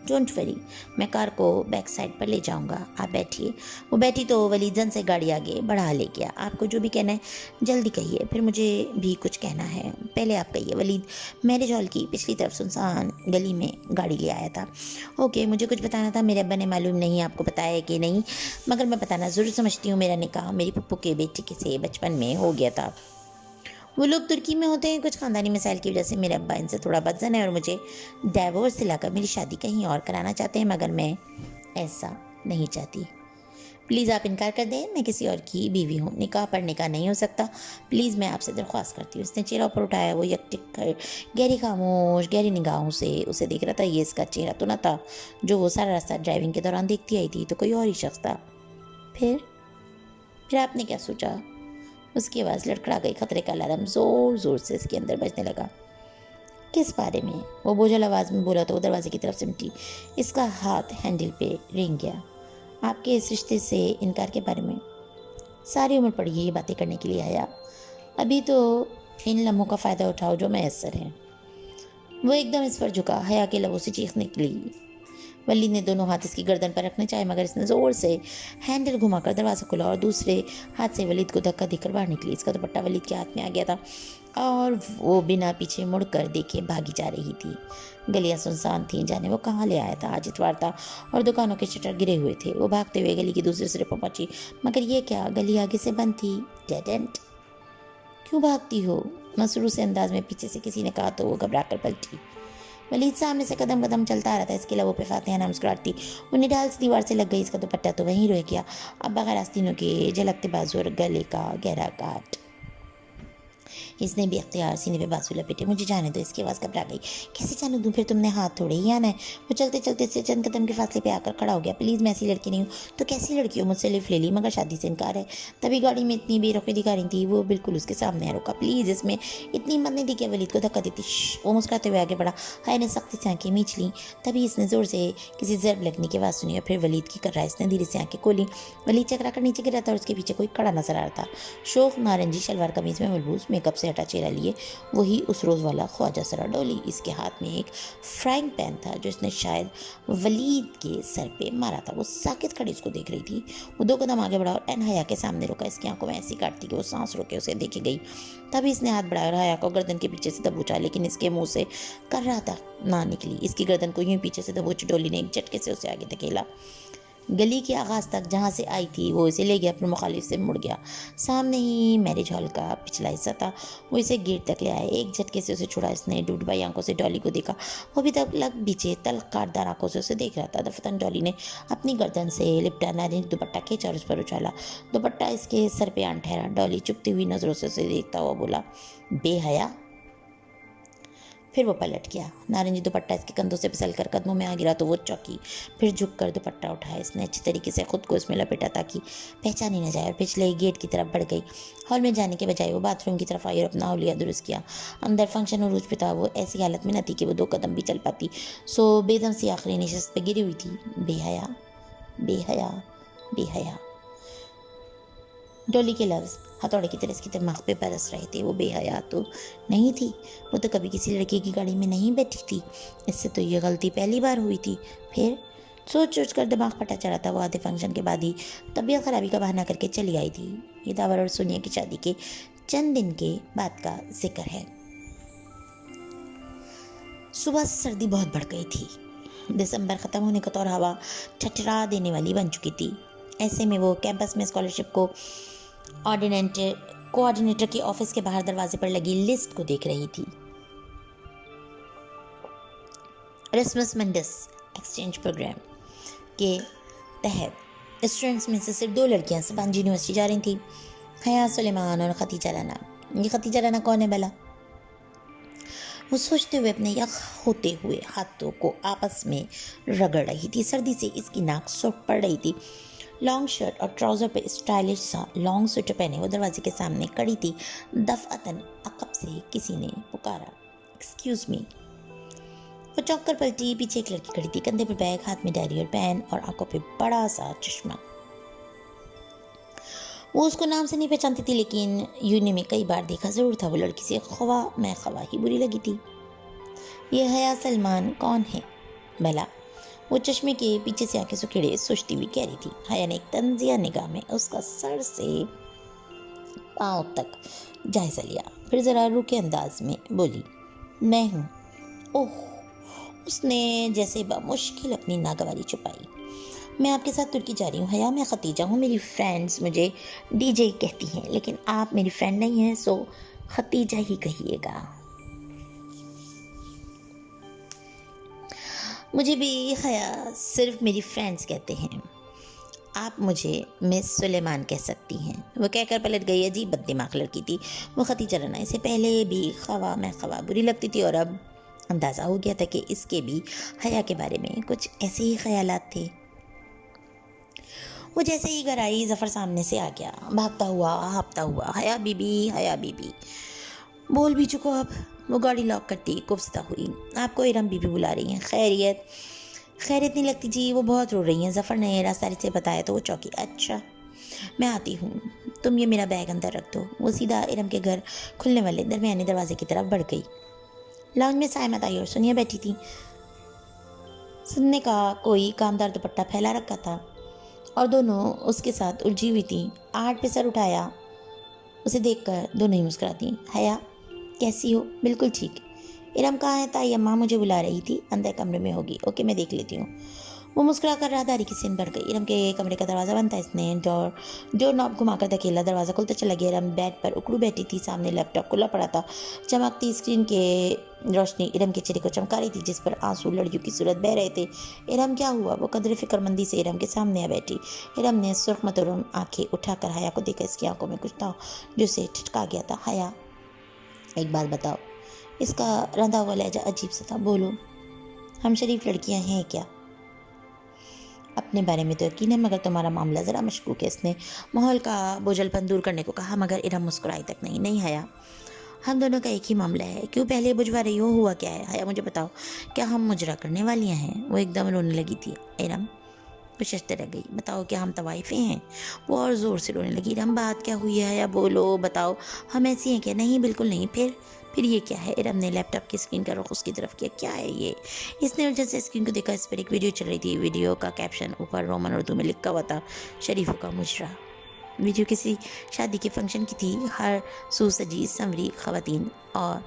डोंट वरी, मैं कार को बैक साइड पर ले जाऊंगा, आप बैठिए। वो बैठी तो वलीद जन से गाड़ी आगे बढ़ा ले गया। आपको जो भी कहना है जल्दी कहिए, फिर मुझे भी कुछ कहना है, पहले आप कहिए। वलीद मैरिज हॉल की पिछली तरफ सुनसान गली में गाड़ी ले आया था। ओके, मुझे कुछ बताना था, मेरे अब्बा ने मालूम नहीं आपको बताया है कि नहीं, मगर मैं बताना ज़रूर समझती हूँ। मेरा निकाह मेरी पप्पू के बेटे के से बचपन में हो गया था। वो लोग तुर्की में होते हैं, कुछ ख़ानदानी मसाइल की वजह से मेरे अब्बा इनसे थोड़ा बदजन है और मुझे डाइवोर्स दिलाकर मेरी शादी कहीं और कराना चाहते हैं, मगर मैं ऐसा नहीं चाहती। प्लीज़ आप इनकार कर दें, मैं किसी और की बीवी हूँ, निकाह पर निकाह नहीं हो सकता। प्लीज़ मैं आपसे दरख्वास्त करती हूँ। उसने चेहरा ऊपर उठाया। वो यकटिक गहरी खामोश गहरी निगाहों से उसे देख रहा था। ये इसका चेहरा तो न था जो वो सारा रास्ता ड्राइविंग के दौरान देखती आई थी, तो कोई और ही शख्स था। फिर आपने क्या सोचा? उसकी आवाज़ लड़खड़ा गई। खतरे का अलार्म ज़ोर ज़ोर से इसके अंदर बजने लगा। किस बारे में? वो बोझल आवाज़ में बोला तो वो दरवाजे की तरफ सिमटी। इसका हाथ हैंडल पे रेंग गया। आपके इस रिश्ते से इनकार के बारे में। सारी उम्र पड़ी है ये बातें करने के लिए आया, अभी तो इन लम्हों का फ़ायदा उठाओ जो मैसर हैं। वो एकदम इस पर झुका। हया के लबों से चीख निकली। वलीद ने दोनों हाथ इसकी गर्दन पर रखने चाहे, मगर इसने ज़ोर से हैंडल घुमाकर दरवाज़ा खोला और दूसरे हाथ से वलीद को धक्का देकर बाहर निकली। इसका दुपट्टा वलीद के हाथ में आ गया था और वो बिना पीछे मुड़कर देखे भागी जा रही थी। गलियां सुनसान थीं, जाने वो कहाँ ले आया था। आज इतवार था और दुकानों के शटर गिरे हुए थे। वो भागते हुए गली के दूसरे सिरे पर पहुंची, मगर ये क्या, गली आगे से बंद थी। Dead and. क्यों भागती हो? मसरूस अंदाज में पीछे से किसी ने कहा तो वो घबरा कर पलटी। वलीद सामने से कदम कदम चलता आ रहा था। इसके लबों पे फातिहाना मुस्कुराती। वो निडाल से दीवार से लग गई। इसका दुपट्टा तो वहीं रह गया। अब बगैर आस्तीनों के झलकते बाजू और गले का गहरा काट। इसने भी अख्तियार सीने पे बाजू लपेटे। मुझे जाने दो। इसकी आवाज़ घबरा गई। कैसे जाने दूँ? फिर तुमने हाथ थोड़े ही आना है। वो चलते चलते से चंद कदम के फासले पे आकर खड़ा हो गया। प्लीज़, मैं ऐसी लड़की नहीं हूँ। तो कैसी लड़की हो? मुझसे लिफ्ट ले ली, मगर शादी से इनकार है। तभी गाड़ी में इतनी बेरुखी दिखा रही थी। वो बिल्कुल उसके सामने आ रुका। प्लीज़, इसमें इतनी हिम्मत नहीं थी कि वलीद को धक्का देती। वो मुस्कुराते हुए आगे बढ़ा। हाय ने सख्ती से आंखें मींच ली। तभी इसने ज़ोर से किसी ज़रब लगने की आवाज़ सुनी और फिर वलीद की कर रहा है। इसने धीरे से आंखें खोली। वलीद चकरा कर नीचे गिरा था और उसके पीछे कोई खड़ा नजर आ रहा था। शोख नारंगी शलवार कमीज़ में मलबूस, मेकअप से हटा चेहरा लिए वही उस रोज़ वाला ख्वाजा सरा डोली। इसके हाथ में एक फ्राइंग पैन था जो इसने शायद वलीद के सर पे मारा था। वो साकित खड़ी उसको देख रही थी। वो 2 कदम आगे बढ़ा और एन हया के सामने रुका। इसकी आंखों में ऐसी काटती कि वो सांस रोके उसे देखे गई। तभी इसने हाथ बढ़ाया और हया को गर्दन के पीछे से दबोचा, लेकिन इसके मुंह से कर रहा था ना निकली। इसकी गर्दन को यूं पीछे से दबोची डोली ने एक झटके से उसे आगे धकेला। गली के आगाज़ तक जहाँ से आई थी वो इसे ले गया, अपने मुखालिफ से मुड़ गया। सामने ही मैरिज हॉल का पिछला हिस्सा था। वो इसे गेट तक ले आया। एक झटके से उसे छुड़ा। इसने डूडबाई आंखों से डॉली को देखा। वो भी तब लग बीचे तल्ख काटदार आंखों से उसे देख रहा था। दफतन डॉली ने अपनी गर्दन से लिपटा नारंगी दुपट्टा खींचा और उस पर उछाला। दुपट्टा इसके सर पे आन ठहरा। डॉली चुपती हुई नज़रों से उसे देखता हुआ बोला, बेहया। फिर वो पलट गया। नारंगी दुपट्टा इसके कंधों से फिसल कर कदमों में आ गिरा तो वो चौंकी। फिर झुककर दुपट्टा उठाया। इसने अच्छी तरीके से खुद को इसमें लपेटा ताकि पहचान ही न जाए और पिछले गेट की तरफ बढ़ गई। हॉल में जाने के बजाय वो बाथरूम की तरफ आई और अपना औलिया दुरुस्त किया। अंदर फंक्शन उरूज पे था। वो ऐसी हालत में न थी कि वो 2 कदम भी चल पाती। सो बेदम सी आखिरी नशिस्त पे गिरी हुई थी। बेहया, बेहया, बेहया। डॉली के लफ्ज़ हथौड़े की तरह इसके दिमाग पे बरस रहे थे। वो बेहया तो नहीं थी। वो तो कभी किसी लड़के की गाड़ी में नहीं बैठी थी। इससे तो ये गलती पहली बार हुई थी। फिर सोच कर दिमाग फटा चढ़ा था। वो आधे फंक्शन के बाद ही तबीयत खराबी का बहाना करके चली आई थी। ये दावर और सोनिया की शादी के चंद दिन के बाद का जिक्र है। सुबह से सर्दी बहुत बढ़ गई थी। दिसंबर ख़त्म होने का तो और हवा ठठरा देने वाली बन चुकी थी। ऐसे में वो कैंपस में स्कॉलरशिप को कोऑर्डिनेटर के ऑफिस के बाहर दरवाजे पर लगी लिस्ट को देख रही थी। एरास्मस मंडस एक्सचेंज प्रोग्राम के तहत स्टूडेंट्स में से सिर्फ 2 लड़कियां सबांज यूनिवर्सिटी जा रही थी, हया सुलेमान और खतीजा राना। ये खतीजा राना कौन है भला? वो सोचते हुए अपने यख होते हुए हाथों को आपस में रगड़ रही थी। सर्दी से इसकी नाक सूख पड़ रही थी। लॉन्ग शर्ट और ट्राउज़र पे स्टाइलिश सा लॉन्ग स्वेटर पहने वो दरवाजे के सामने खड़ी थी। दफअतन अकब से किसी ने पुकारा, एक्सक्यूज़ मी। वो चौंक कर पलटी। पीछे एक लड़की खड़ी थी, कंधे पर बैग, हाथ में डायरी और पेन और आंखों पे बड़ा सा चश्मा। वो उसको नाम से नहीं पहचानती थी, लेकिन यूनी में कई बार देखा ज़रूर था। वो लड़की से खवा में खवा ही बुरी लगी थी। ये हया सलमान कौन है भला? वो चश्मे के पीछे से आंखें सुखेड़े सोचती हुई कह रही थी। हया ने एक तंजिया निगाह में उसका सर से पाँव तक जायजा लिया, फिर ज़रा रुके अंदाज में बोली, मैं हूँ। ओह, उसने जैसे बामुश्किल अपनी नागवारी छुपाई। मैं आपके साथ तुर्की जा रही हूँ हया, मैं खतीजा हूँ। मेरी फ्रेंड्स मुझे डीजे कहती हैं, लेकिन आप मेरी फ्रेंड नहीं हैं, सो खतीजा ही कहिएगा। मुझे भी हया सिर्फ मेरी फ्रेंड्स कहते हैं। आप मुझे मिस सुलेमान कह सकती हैं। वो कहकर पलट गई। अजीब बददिमाग लड़की थी वो खतीजा रना। इससे पहले भी खवा मैं खवा बुरी लगती थी और अब अंदाज़ा हो गया था कि इसके भी हया के बारे में कुछ ऐसे ही ख्यालात थे। वो जैसे ही घर आई जफ़र सामने से आ गया, भागता हुआ हाँफता हुआ, हया बीबी। बोल भी चुको अब। वो गाड़ी लॉक करती कुफसता हुई, आपको इरम बीबी बुला रही हैं। खैरियत नहीं लगती जी, वो बहुत रो रही हैं। जफ़र ने रास्तारी से बताया तो वो चौंकी। अच्छा, मैं आती हूँ, तुम ये मेरा बैग अंदर रख दो। वो सीधा इरम के घर खुलने वाले दरमियानी दरवाजे की तरफ बढ़ गई। लाउंज में सायमत आई और सुनिया बैठी थी। सुनने का कोई कामदार दुपट्टा फैला रखा था और दोनों उसके साथ उलझी हुई थी। आहट पे सर उठाया। उसे देखकर दोनों ही मुस्कुराती। हया, कैसी हो? बिल्कुल ठीक। इरम कहाँ है? ताई अम्मा मुझे बुला रही थी, अंदर कमरे में होगी। ओके, मैं देख लेती हूँ। वो मुस्कुरा कर राहदारी की सीन बढ़ गई। इरम के कमरे का दरवाज़ा बंद था। इसने डोर नॉब घुमाकर धकेला, दरवाज़ा खुलता चला गया। इरम बेड पर उकड़ू बैठी थी, सामने लैपटॉप खुला पड़ा था। चमकती स्क्रीन के रोशनी इरम के चेहरे को चमका रही थी, जिस पर आंसू लड़कियों की सूरत बह रहे थे। इरम, क्या हुआ? वो कदर फिक्रमंदी से इरम के सामने आ बैठी। इरम ने सुर्ख मतुरम आंखें उठाकर हया को देखा। इसकी आंखों में कुछ था जो उसे ठटका गया था। हया, एक बात बताओ। इसका रंधा हुआ लहजा अजीब सा था। बोलो, हम शरीफ लड़कियां हैं क्या? अपने बारे में तो यकीन है, मगर तुम्हारा मामला ज़रा मशकूक है। इसने माहौल का बोझलपन दूर करने को कहा, मगर इरम मुस्कुराई तक नहीं। नहीं हया, हम दोनों का एक ही मामला है। क्यों पहले बुझवा रही हो? हुआ क्या है? हया, मुझे बताओ, क्या हम मुजरा करने वालियाँ हैं? वो एकदम रोने लगी थी। इरम कुशते रह गई। बताओ, क्या हम तवाइफे हैं? वो और ज़ोर से रोने लगी। इरम, बात क्या हुई है? हया, बोलो, बताओ, हम ऐसी हैं क्या? नहीं, बिल्कुल नहीं। फिर ये क्या है? इरम ने लैपटॉप की स्क्रीन का रुख उसकी तरफ किया। क्या है ये? इसने उलझन से स्क्रीन को देखा। इस पर एक वीडियो चल रही थी। वीडियो का कैप्शन ऊपर रोमन उर्दू में लिखा हुआ था, शरीफों का मुजरा। वीडियो किसी शादी के फंक्शन की थी। हर सू सजी संवरी खवातीन और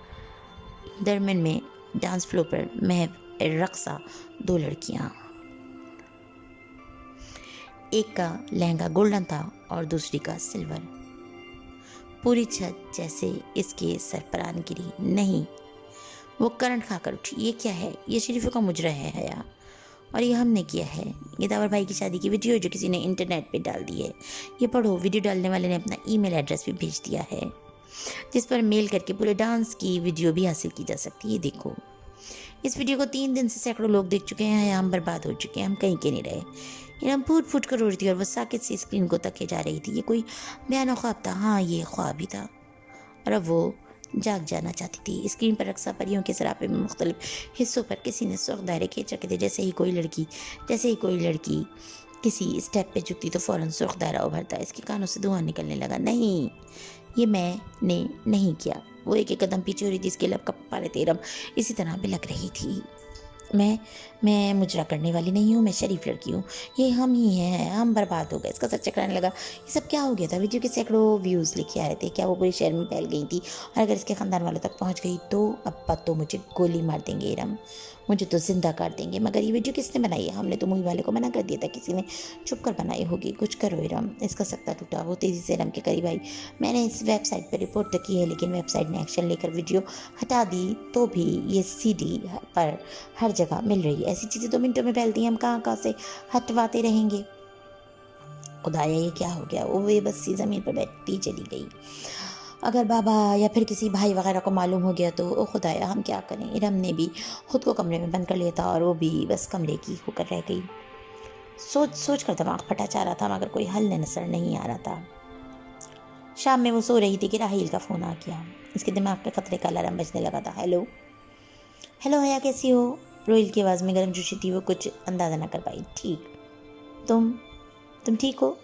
दरमियान में डांस फ्लोर पर महव रक्सा दो लड़कियाँ। एक का लहंगा गोल्डन था और दूसरी का सिल्वर। पूरी छत जैसे इसके सर पर आन गिरी। नहीं, वो करंट खाकर उठी। ये क्या है? ये शरीफों का मुजरा है हया, और ये हमने किया है। ये दावर भाई की शादी की वीडियो जो किसी ने इंटरनेट पे डाल दी है। ये पढ़ो, वीडियो डालने वाले ने अपना ईमेल एड्रेस भी भेज दिया है, जिस पर मेल करके पूरे डांस की वीडियो भी हासिल की जा सकती है। ये देखो, इस वीडियो को 3 दिन से सैकड़ों लोग देख चुके हैं। हम बर्बाद हो चुके हैं, हम कहीं के नहीं रहे। इरम फूट फूट कर रो रही थी और वो साकित सी स्क्रीन को तके जा रही थी। ये कोई बयान ख्वाब था? हाँ, ये ख्वाब ही था, और अब वो जाग जाना चाहती थी। स्क्रीन पर रक्सा परियों के सरापे में मुख्तलिफ हिस्सों पर किसी ने सुर्ख दायरे खींच रखे थे। जैसे ही कोई लड़की किसी स्टेप पे झुकती तो फौरन सुर्ख दायरा उभरता। इसके कानों से धुआं निकलने लगा। नहीं, ये मैंने नहीं किया। वो एक कदम पीछे हो रही थी। इसके लब कप पा रहे थे। इरम इसी तरह बिलक रही थी। मैं मुजरा करने वाली नहीं हूँ, मैं शरीफ लड़की हूँ। ये हम ही हैं, हम बर्बाद हो गए। इसका सर चकराने लगा। ये सब क्या हो गया था? वीडियो के सैकड़ों व्यूज़ लिखे आ रहे थे। क्या वो पूरे शहर में फैल गई थी? और अगर इसके ख़ानदान वालों तक पहुँच गई तो अब्बा तो मुझे गोली मार देंगे इरम, मुझे तो जिंदा कर देंगे। मगर ये वीडियो किसने बनाई है? हमने तो मूवी वाले को मना कर दिया था, किसी ने छुप कर बनाई होगी। कुछ करो इरम। इसका सकता टूटा। वो तेज़ी से इरम के करीब आई। मैंने इस वेबसाइट पर रिपोर्ट तो की है, लेकिन वेबसाइट ने एक्शन लेकर वीडियो हटा दी, तो भी ये CD पर हर जगह मिल रही है। ऐसी चीज़ें तो मिनटों में फैलती हैं, हम कहाँ से हटवाते रहेंगे। खुदाया, ये क्या हो गया? वो बेबसी ज़मीन पर बैठती चली गई। अगर बाबा या फिर किसी भाई वगैरह को मालूम हो गया तो ओ खुदाया, हम क्या करें? इरम ने भी खुद को कमरे में बंद कर लिया था और वो भी बस कमरे की होकर रह गई। सोच कर दिमाग फटा चाह रहा था, मगर कोई हल नजर नहीं आ रहा था। शाम में वो सो रही थी कि राहील का फ़ोन आ गया। इसके दिमाग पे खतरे का अलार्म बजने लगा था। हेलो हया, कैसी हो? रोहिल की आवाज़ में गर्म जोशी थी। वो कुछ अंदाज़ा न कर पाई। ठीक, तुम ठीक हो?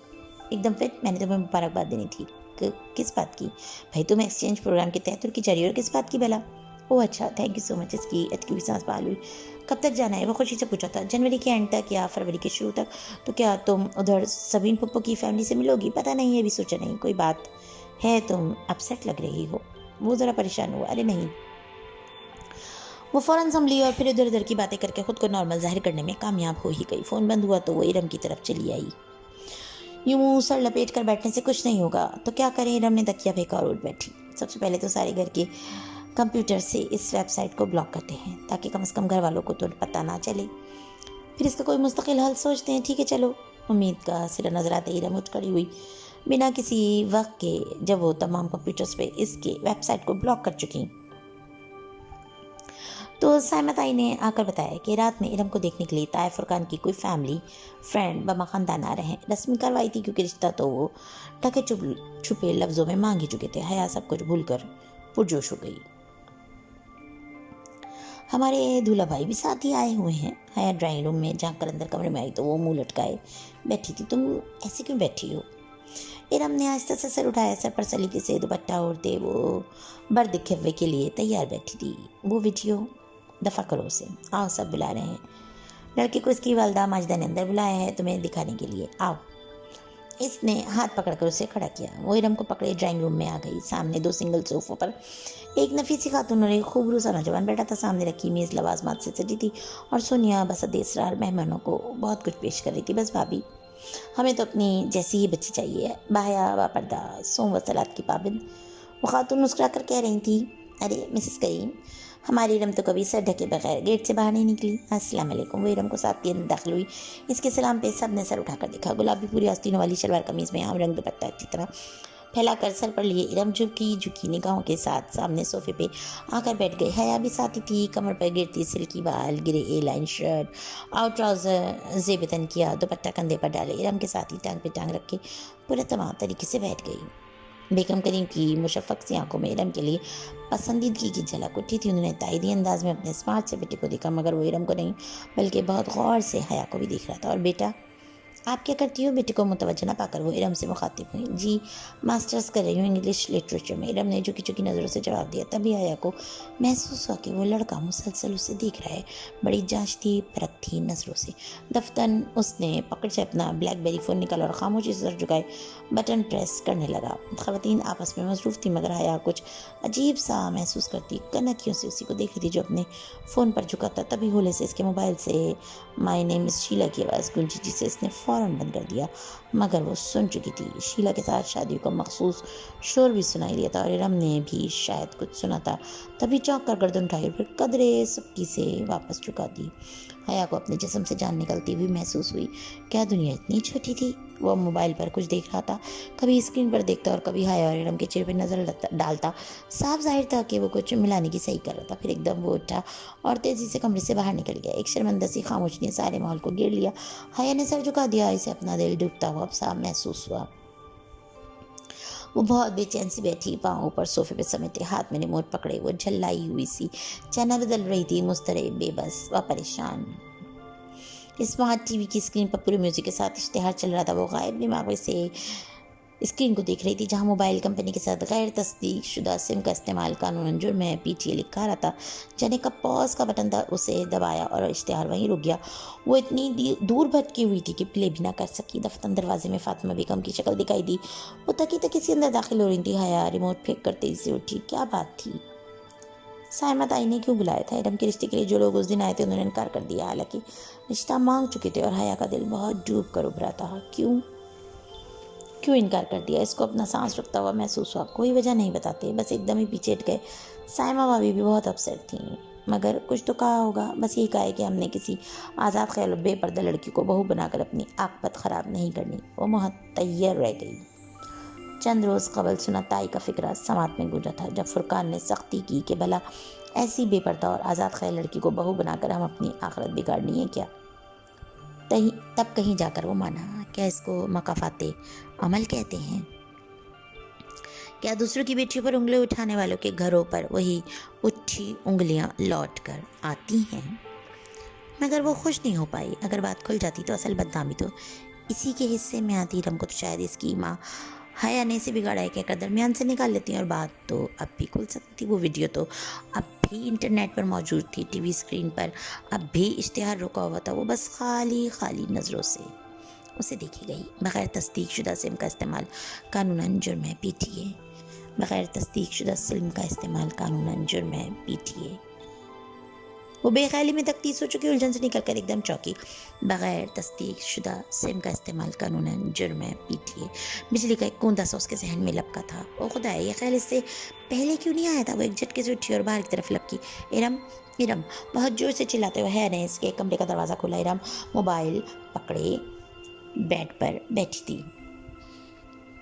एकदम फिट। मैंने तुम्हें मुबारकबाद देनी थी। किस बात की? भाई, तुम एक्सचेंज प्रोग्राम के तहत तुर्की जा रही हो। और किस बात की भला? اوہ اچھا، تھینک یو سو مچ، اس کی اچھی بھی سانس بحال ہوئی. کب تک جانا ہے؟ وہ خوشی سے پوچھا تھا. جنوری کے اینڈ تک یا فروری کے شروع تک. تو کیا تم ادھر سبین پھپھو کی فیملی سے ملو گی؟ پتہ نہیں، ابھی سوچا نہیں. کوئی بات ہے؟ تم اپسیٹ لگ رہی ہو. وہ ذرا پریشان ہوا. ارے نہیں. وہ فوراً سنبھلی اور پھر ادھر ادھر کی باتیں کر کے خود کو نارمل ظاہر کرنے میں کامیاب ہو ہی گئی. فون بند ہوا تو وہ ارم کی طرف چلی آئی. یوں منہ سر لپیٹ کر بیٹھنے سے کچھ نہیں ہوگا تو کیا کریں؟ ارم نے تکیہ پھینکا اور اٹھ بیٹھی. سب سے پہلے تو سارے گھر کے کمپیوٹر سے اس ویب سائٹ کو بلاک کرتے ہیں تاکہ کم از کم گھر والوں کو تو پتہ نہ چلے. پھر اس کا کوئی مستقل حل سوچتے ہیں. ٹھیک ہے چلو. امید کا سرا نظر آتے ارم اٹھ کھڑی ہوئی بنا کسی وقت کے، جب وہ تمام کمپیوٹرز پہ اس کے ویب سائٹ کو بلاک کر چکی. تو سائمت آئی نے آ کر بتایا کہ رات میں ارم کو دیکھنے کے لیے طائف فرقان کی کوئی فیملی فرینڈ بما خاندان آ رہے ہیں. رسمی کاروائی تھی کیونکہ رشتہ تو وہ ٹھکے چھپے لفظوں میں مانگ ہی چکے تھے. حیا سب کچھ بھول کر پرجوش ہو گئی. ہمارے دھولا بھائی بھی ساتھ ہی آئے ہوئے ہیں. حیا ڈرائنگ روم میں جا کر اندر کمرے میں آئی تو وہ منہ لٹکائے بیٹھی تھی. تم ایسے کیوں بیٹھی ہو؟ ارم نے آہستہ سے سر اٹھایا. سر پر سلیقے سے دوپٹہ اوڑھتے وہ بر دکھوے کے لیے تیار بیٹھی تھی. وہ ویڈیو دفع کرو اسے. آؤ سب بلا رہے ہیں. لڑکے کو اس کی والدہ ماجدہ نے اندر بلایا ہے تمہیں دکھانے کے لیے. آؤ. اس نے ہاتھ پکڑ کر اسے کھڑا کیا. وہ ارم کو پکڑے ڈرائنگ روم میں آ گئی. سامنے 2 سنگل صوفوں پر ایک نفیسی خاتون اور ایک خوبصورت سا نوجوان بیٹھا تھا. سامنے رکھی میز لوازمات سے سجی تھی اور سونیا بصد اسرار مہمانوں کو بہت کچھ پیش کر رہی تھی. بس بھابھی، ہمیں تو اپنی جیسی ہی بچی چاہیے. باحیا باپردہ سوم و صلات کی پابند وہ خاتون مسکرا کر کہہ رہی تھی. ارے مسز کریم، ہماری ارم تو کبھی سر ڈھکے بغیر گیٹ سے باہر نہیں نکلی. السلام علیکم. وہ ارم کو ساتھ کے اندر داخل ہوئی. اس کے سلام پہ سب نے سر اٹھا کر دیکھا. گلابی پوری آستینوں والی شلوار قمیض میں عام رنگ دوپٹہ اچھی طرح پھیلا کر سر پر لیے ارم جھکی نگاہوں کے ساتھ سامنے صوفے پہ آ کر بیٹھ گئی. حیا بھی ساتھی تھی. کمر پر گرتی silky ball, grey a line shirt, out trouser زیب تن کیا، دوپٹہ کندھے پر ڈالے ارم کے ساتھ ہی ٹانگ پہ ٹانگ رکھ کے پورے تمام طریقے سے بیٹھ گئی. بیگم کریم کی مشفق سی آنکھوں میں ارم کے لیے پسندیدگی کی جھلک اٹھی تھی. انہوں نے تائیدی انداز میں اپنے اسمارٹ سے بیٹے کو دیکھا، مگر وہ ارم کو نہیں بلکہ بہت غور سے حیا کو بھی دیکھ رہا تھا. اور بیٹا آپ کیا کرتی ہو؟ بیٹے کو متوجہ نہ پا کر وہ ارم سے مخاطب ہوئی. جی ماسٹرز کر رہی ہوں انگلش لٹریچر میں. ارم نے جھکی نظروں سے جواب دیا. تبھی حیا کو محسوس ہوا کہ وہ لڑکا مسلسل اسے دیکھ رہا ہے. بڑی جانچ تھی، پرکھ تھی نظروں سے. دفتن اس نے پکڑ سے اپنا بلیک بیری فون نکالا اور خاموشی سے سر جھکائے بٹن پریس کرنے لگا. خواتین آپس میں مصروف تھی مگر حیا کچھ عجیب سا محسوس کرتی. کنکیوں سے اسی کو دیکھ رہی تھی جو اپنے فون پر جھکا تھا. تبھی ہولے سے اس کے موبائل سے مائی نیم از شیلا کی آواز گونجی جسے اس نے فوراً بند کر دیا، مگر وہ سن چکی تھی. شیلا کے ساتھ شادیوں کا مخصوص شور بھی سنائی دیا تھا اور ارم نے بھی شاید کچھ سنا تھا. تبھی چونک کر گردن اٹھائی اور پھر قدرے سبکی سے واپس جھکا دی. حیا کو اپنے جسم سے جان نکلتی ہوئی محسوس ہوئی. کیا دنیا اتنی چھوٹی تھی؟ وہ موبائل پر کچھ دیکھ رہا تھا. کبھی اسکرین پر دیکھتا اور کبھی حیا اور ارم کے چہرے پہ نظر ڈالتا. صاف ظاہر تھا کہ وہ کچھ ملانے کی صحیح کر رہا تھا. پھر ایک دم وہ اٹھا اور تیزی سے کمرے سے باہر نکل گیا. ایک شرمندہ سی خاموشی نے سارے ماحول کو گھیر لیا. حیا نے سر جھکا دیا. اسے اپنا دل ڈوبتا ہوا صاف محسوس ہوا. وہ بہت بے چین سی بیٹھی، پاؤں اوپر صوفے پہ سمیٹے، ہاتھ میں ریموٹ پکڑے وہ جھلائی ہوئی سی چنا بدل رہی تھی. مضطرب، بے بس و پریشان. اسمارٹ ٹی وی کی اسکرین پر پورے میوزک کے ساتھ اشتہار چل رہا تھا. وہ غائب دماغ سے اسکرین کو دیکھ رہی تھی جہاں موبائل کمپنی کے ساتھ غیر تصدیق شدہ سم کا استعمال قانوناً جرم ہے. PTA لکھا رہا تھا. جانے کا پاز کا بٹن تھا، اسے دبایا اور اشتہار وہیں رک گیا. وہ اتنی دور بھٹکی ہوئی تھی کہ پلے بھی نہ کر سکی. دفتر دروازے میں فاطمہ بیگم کی شکل دکھائی دی. وہ تکی سے اندر داخل ہو رہی تھی. حیا ریموٹ پھینک کر تیزی سے اٹھی. کیا بات تھی؟ سائمت آئی نے کیوں بلایا تھا؟ ارم کے رشتے کے لیے جو لوگ اس دن آئے تھے انہوں نے انکار کر دیا، حالانکہ رشتہ مانگ چکے تھے. اور حیا کا دل بہت ڈوب کر ابھرا تھا. کیوں انکار کر دیا؟ اس کو اپنا سانس رکتا ہوا محسوس ہوا. کوئی وجہ نہیں بتاتے، بس ایک دم ہی پیچھے ہٹ گئے. سائمہ بھابھی بھی بہت اپسیٹ تھیں، مگر کچھ تو کہا ہوگا. بس یہی کہا ہے کہ ہم نے کسی آزاد خیال اور بے پردہ لڑکی کو بہو بنا کر اپنی عاقبت خراب نہیں کرنی. وہ متحیر رہ گئی. چند روز قبل سنا تائی کا فکرہ سماعت میں گونجا تھا جب فرقان نے سختی کی کہ بھلا ایسی بے پردہ اور آزاد خیال لڑکی کو بہو بنا کر ہم اپنی آخرت بگاڑنی ہے کیا؟ تب کہیں جا کر وہ مانا. کیا اس کو مکافات عمل کہتے ہیں؟ کیا دوسروں کی بیٹیوں پر انگلیاں اٹھانے والوں کے گھروں پر وہی اٹھی انگلیاں لوٹ کر آتی ہیں؟ مگر وہ خوش نہیں ہو پائی. اگر بات کھل جاتی تو اصل بدنامی تو اسی کے حصے میں آتی. ارم کو تو شاید اس کی ماں حیا نے اسے بگاڑا ہے کہہ کر درمیان سے نکال لیتی ہیں اور بات تو اب بھی کھل سکتی تھی. وہ ویڈیو تو اب بھی انٹرنیٹ پر موجود تھی, ٹی وی اسکرین پر اب بھی اشتہار رکا ہوا تھا. وہ بس خالی نظروں سے اسے دیکھی گئی. بغیر تصدیق شدہ سم کا استعمال قانوناً جرم ہے, PTA. بغیر تصدیق شدہ سم کا استعمال قانوناً جرم ہے, PTA. وہ بے خیالی میں تفتیش ہو چکی الجھن سے نکل کر ایک دم چوکی. بغیر تصدیق شدہ سم کا استعمال قانوناً جرم ہے, PTA. بجلی کا ایک کوندا سا اس کے ذہن میں لپکا تھا. او خدا, یہ خیال اس سے پہلے کیوں نہیں آیا تھا؟ وہ ایک جھٹکے سے اٹھی اور باہر کی طرف لپکی. ارم بہت زور سے چلاتے ہوئے حیا نے اس کے کمرے کا دروازہ کھولا. ارم موبائل پکڑے بیڈ پر بیٹھی تھی.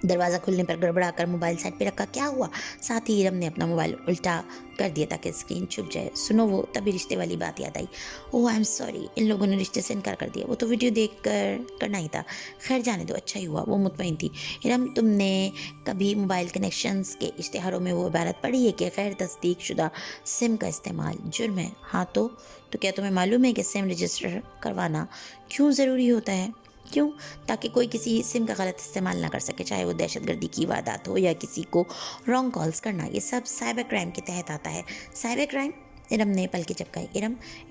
دروازہ کھلنے پر گڑبڑا کر موبائل سائڈ پہ رکھا. کیا ہوا؟ ساتھ ہی ارم نے اپنا موبائل الٹا کر دیا تاکہ اسکرین چھپ جائے. سنو, وہ تبھی رشتے والی بات یاد آئی. اوہ, آئی ایم سوری, ان لوگوں نے رشتے سے انکار کر دیا. وہ تو ویڈیو دیکھ کر کرنا ہی تھا. خیر جانے دو, اچھا ہی ہوا. وہ مطمئن تھی. ارم, تم نے کبھی موبائل کنیکشنز کے اشتہاروں میں وہ عبارت پڑھی ہے کہ غیر تصدیق شدہ سم کا استعمال جرم ہے؟ ہاں تو کیا تمہیں معلوم ہے کہ سم رجسٹر کروانا کیوں ضروری ہوتا ہے؟ کیوں؟ تاکہ کوئی کسی سم کا غلط استعمال نہ کر سکے, چاہے وہ دہشت گردی کی واردات ہو یا کسی کو رانگ کالز کرنا. یہ سب سائبر کرائم کے تحت آتا ہے. Cyber crime? ارم نے پل کے چپکائی.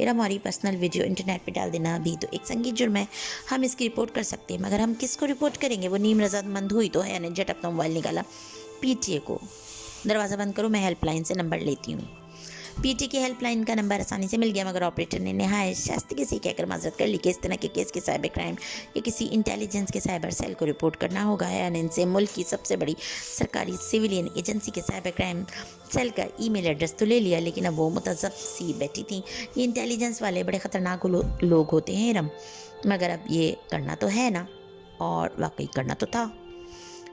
ارم اور یہ پرسنل ویڈیو انٹرنیٹ پہ ڈال دینا بھی تو ایک سنگین جرم ہے. ہم اس کی رپورٹ کر سکتے ہیں, مگر ہم کس کو رپورٹ کریں گے؟ وہ نیم رضا مند ہوئی تو حیا نے جھٹ اپنا موبائل نکالا. PTA کو. دروازہ بند کرو, میں ہیلپ لائن سے نمبر لیتی ہوں. PTA کی ہیلپ لائن کا نمبر آسانی سے مل گیا, مگر آپریٹر نے نہایت شائستگی سے کہہ کر معذرت کر لی کہ اس طرح کے کیس کے سائبر کرائم یا کسی انٹیلیجنس کے سائبر سیل کو رپورٹ کرنا ہوگا. حیا نے ان سے ملک کی سب سے بڑی سرکاری سویلین ایجنسی کے سائبر کرائم سیل کا ای میل ایڈریس تو لے لیا, لیکن اب وہ متذب سی بیٹھی تھیں. یہ انٹیلیجنس والے بڑے خطرناک لوگ ہوتے ہیں ارم, مگر اب یہ کرنا تو ہے نا. اور واقعی کرنا تو تھا.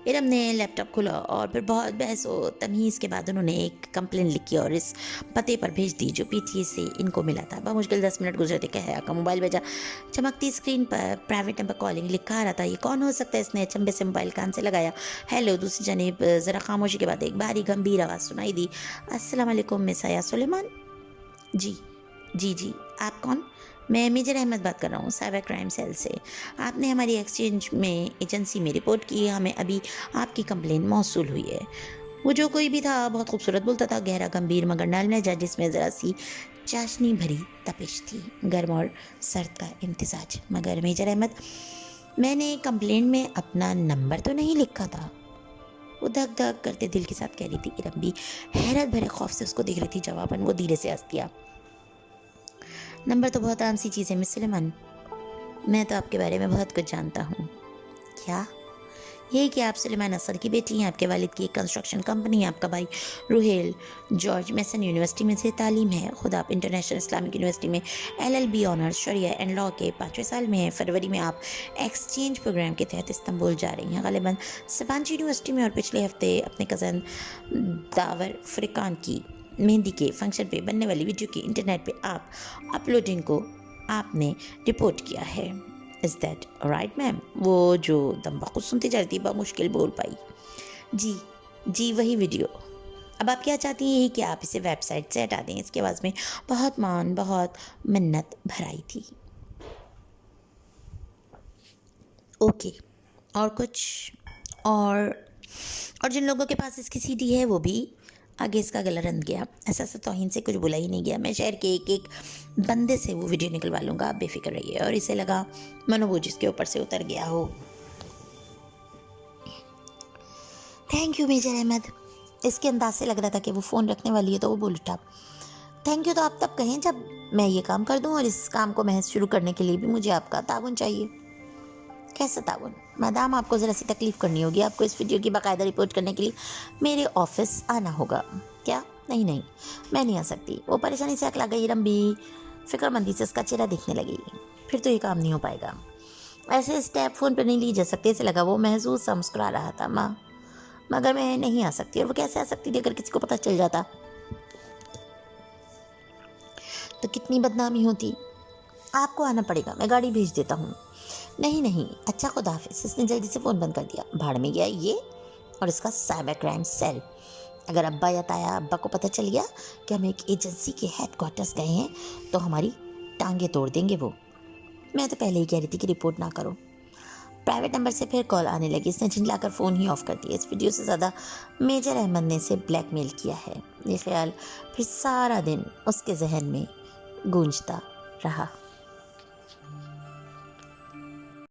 ارم نے لیپ ٹاپ کھولا اور پھر بہت بحث و تمیز کے بعد انہوں نے ایک کمپلین لکھی اور اس پتے پر بھیج دی جو PTA سے ان کو ملا تھا. بمشکل 10 منٹ گزرے تھے کہ حیا کا موبائل بجا. چمکتی اسکرین پر پرائیویٹ نمبر کالنگ لکھا آ رہا تھا. یہ کون ہو سکتا ہے؟ اس نے اچنبے سے موبائل کان سے لگایا. ہیلو. دوسری جانب ذرا خاموشی کے بعد ایک بھاری گمبھیر آواز سنائی دی. السلام علیکم مس حیا سلیمان. جی آپ کون؟ میں میجر احمد بات کر رہا ہوں, سائبر کرائم سیل سے. آپ نے ہماری ایجنسی میں رپورٹ کی, ہمیں ابھی آپ کی کمپلین موصول ہوئی ہے. وہ جو کوئی بھی تھا بہت خوبصورت بولتا تھا, گہرا گمبھیر مگر نرم لہجہ جس میں ذرا سی چاشنی بھری تپش تھی, گرم اور سرد کا امتزاج. مگر میجر احمد, میں نے کمپلین میں اپنا نمبر تو نہیں لکھا تھا, وہ دھک دھک کرتے دل کے ساتھ کہہ رہی تھی. ارم بھی حیرت بھرے خوف سے اس کو دیکھ رہی تھی. جواباً وہ دھیرے سے ہنس دیا. نمبر تو بہت عام سی چیز ہے مس سلیمان, میں تو آپ کے بارے میں بہت کچھ جانتا ہوں. کیا؟ یہی کہ آپ سلیمان اصغر کی بیٹی ہیں, آپ کے والد کی ایک کنسٹرکشن کمپنی ہے, آپ کا بھائی روہیل جارج میسن یونیورسٹی میں سے تعلیم ہے, خود آپ انٹرنیشنل اسلامک یونیورسٹی میں LLB آنرز شریعہ اینڈ لا کے 5ویں سال میں ہیں. فروری میں آپ ایکسچینج پروگرام کے تحت استنبول جا رہی ہیں, غالباً سبانچی یونیورسٹی میں, اور پچھلے ہفتے اپنے کزن داور فرقان کی مہندی کے فنکشن پہ بننے والی ویڈیو کی انٹرنیٹ پہ آپ اپلوڈنگ کو آپ نے رپورٹ کیا ہے. Is that right ma'am? وہ جو دم بخود سنتی جا رہی تھی بمشکل بول پائی. جی وہی ویڈیو. اب آپ کیا چاہتی ہیں کہ آپ اسے ویب سائٹ سے ہٹا دیں؟ اس کی آواز میں بہت منت بھر آئی تھی. اوکے, اور کچھ؟ اور جن لوگوں کے پاس اس کی CD ہے وہ بھی. آگے اس کا گلا رند گیا. ایسا توہین سے کچھ بولا ہی نہیں گیا. میں شہر کے ایک بندے سے وہ ویڈیو نکلوا لوں گا, آپ بے فکر رہیے. اور اسے لگا منو وہ جس کے اوپر سے اتر گیا ہو. Thank you major Ahmad. اس کے انداز سے لگ رہا تھا کہ وہ فون رکھنے والی ہے تو وہ بول اٹھا. تھینک یو تو آپ تب کہیں جب میں یہ کام کر دوں, اور اس کام کو محض شروع کرنے کے لیے بھی مجھے آپ کا تعاون چاہیے. کیسا تعاون؟ میڈم, آپ کو ذرا سی تکلیف کرنی ہوگی. آپ کو اس ویڈیو کی باقاعدہ رپورٹ کرنے کے لیے میرے آفس آنا ہوگا. کیا؟ نہیں, میں نہیں آ سکتی. وہ پریشانی سے اکلا گئی. ارم بھی فکر مندی سے اس کا چہرہ دیکھنے لگی. پھر تو یہ کام نہیں ہو پائے گا. ایسے اسٹیپ فون پہ نہیں لی جا سکتے. اسے لگا وہ محظوظ سا مسکرا رہا تھا. مگر میں نہیں آ سکتی. اور وہ کیسے آ سکتی تھی اگر کسی کو پتہ چل جاتا تو کتنی بدنامی ہوتی. آپ کو آنا پڑے گا, میں گاڑی بھیج دیتا ہوں. نہیں, اچھا خدا حافظ. اس نے جلدی سے فون بند کر دیا. بھاڑ میں گیا یہ اور اس کا سائبر کرائم سیل. اگر ابا یا تایا ابا کو پتہ چل گیا کہ ہم ایک ایجنسی کے ہیڈ کوارٹرز گئے ہیں تو ہماری ٹانگیں توڑ دیں گے وہ. میں تو پہلے ہی کہہ رہی تھی کہ رپورٹ نہ کرو. پرائیویٹ نمبر سے پھر کال آنے لگی. اس نے جھنجلا کر فون ہی آف کر دیا. اس ویڈیو سے زیادہ میجر احمد نے اسے بلیک میل کیا ہے. یہ خیال پھر سارا دن اس کے ذہن میں گونجتا رہا.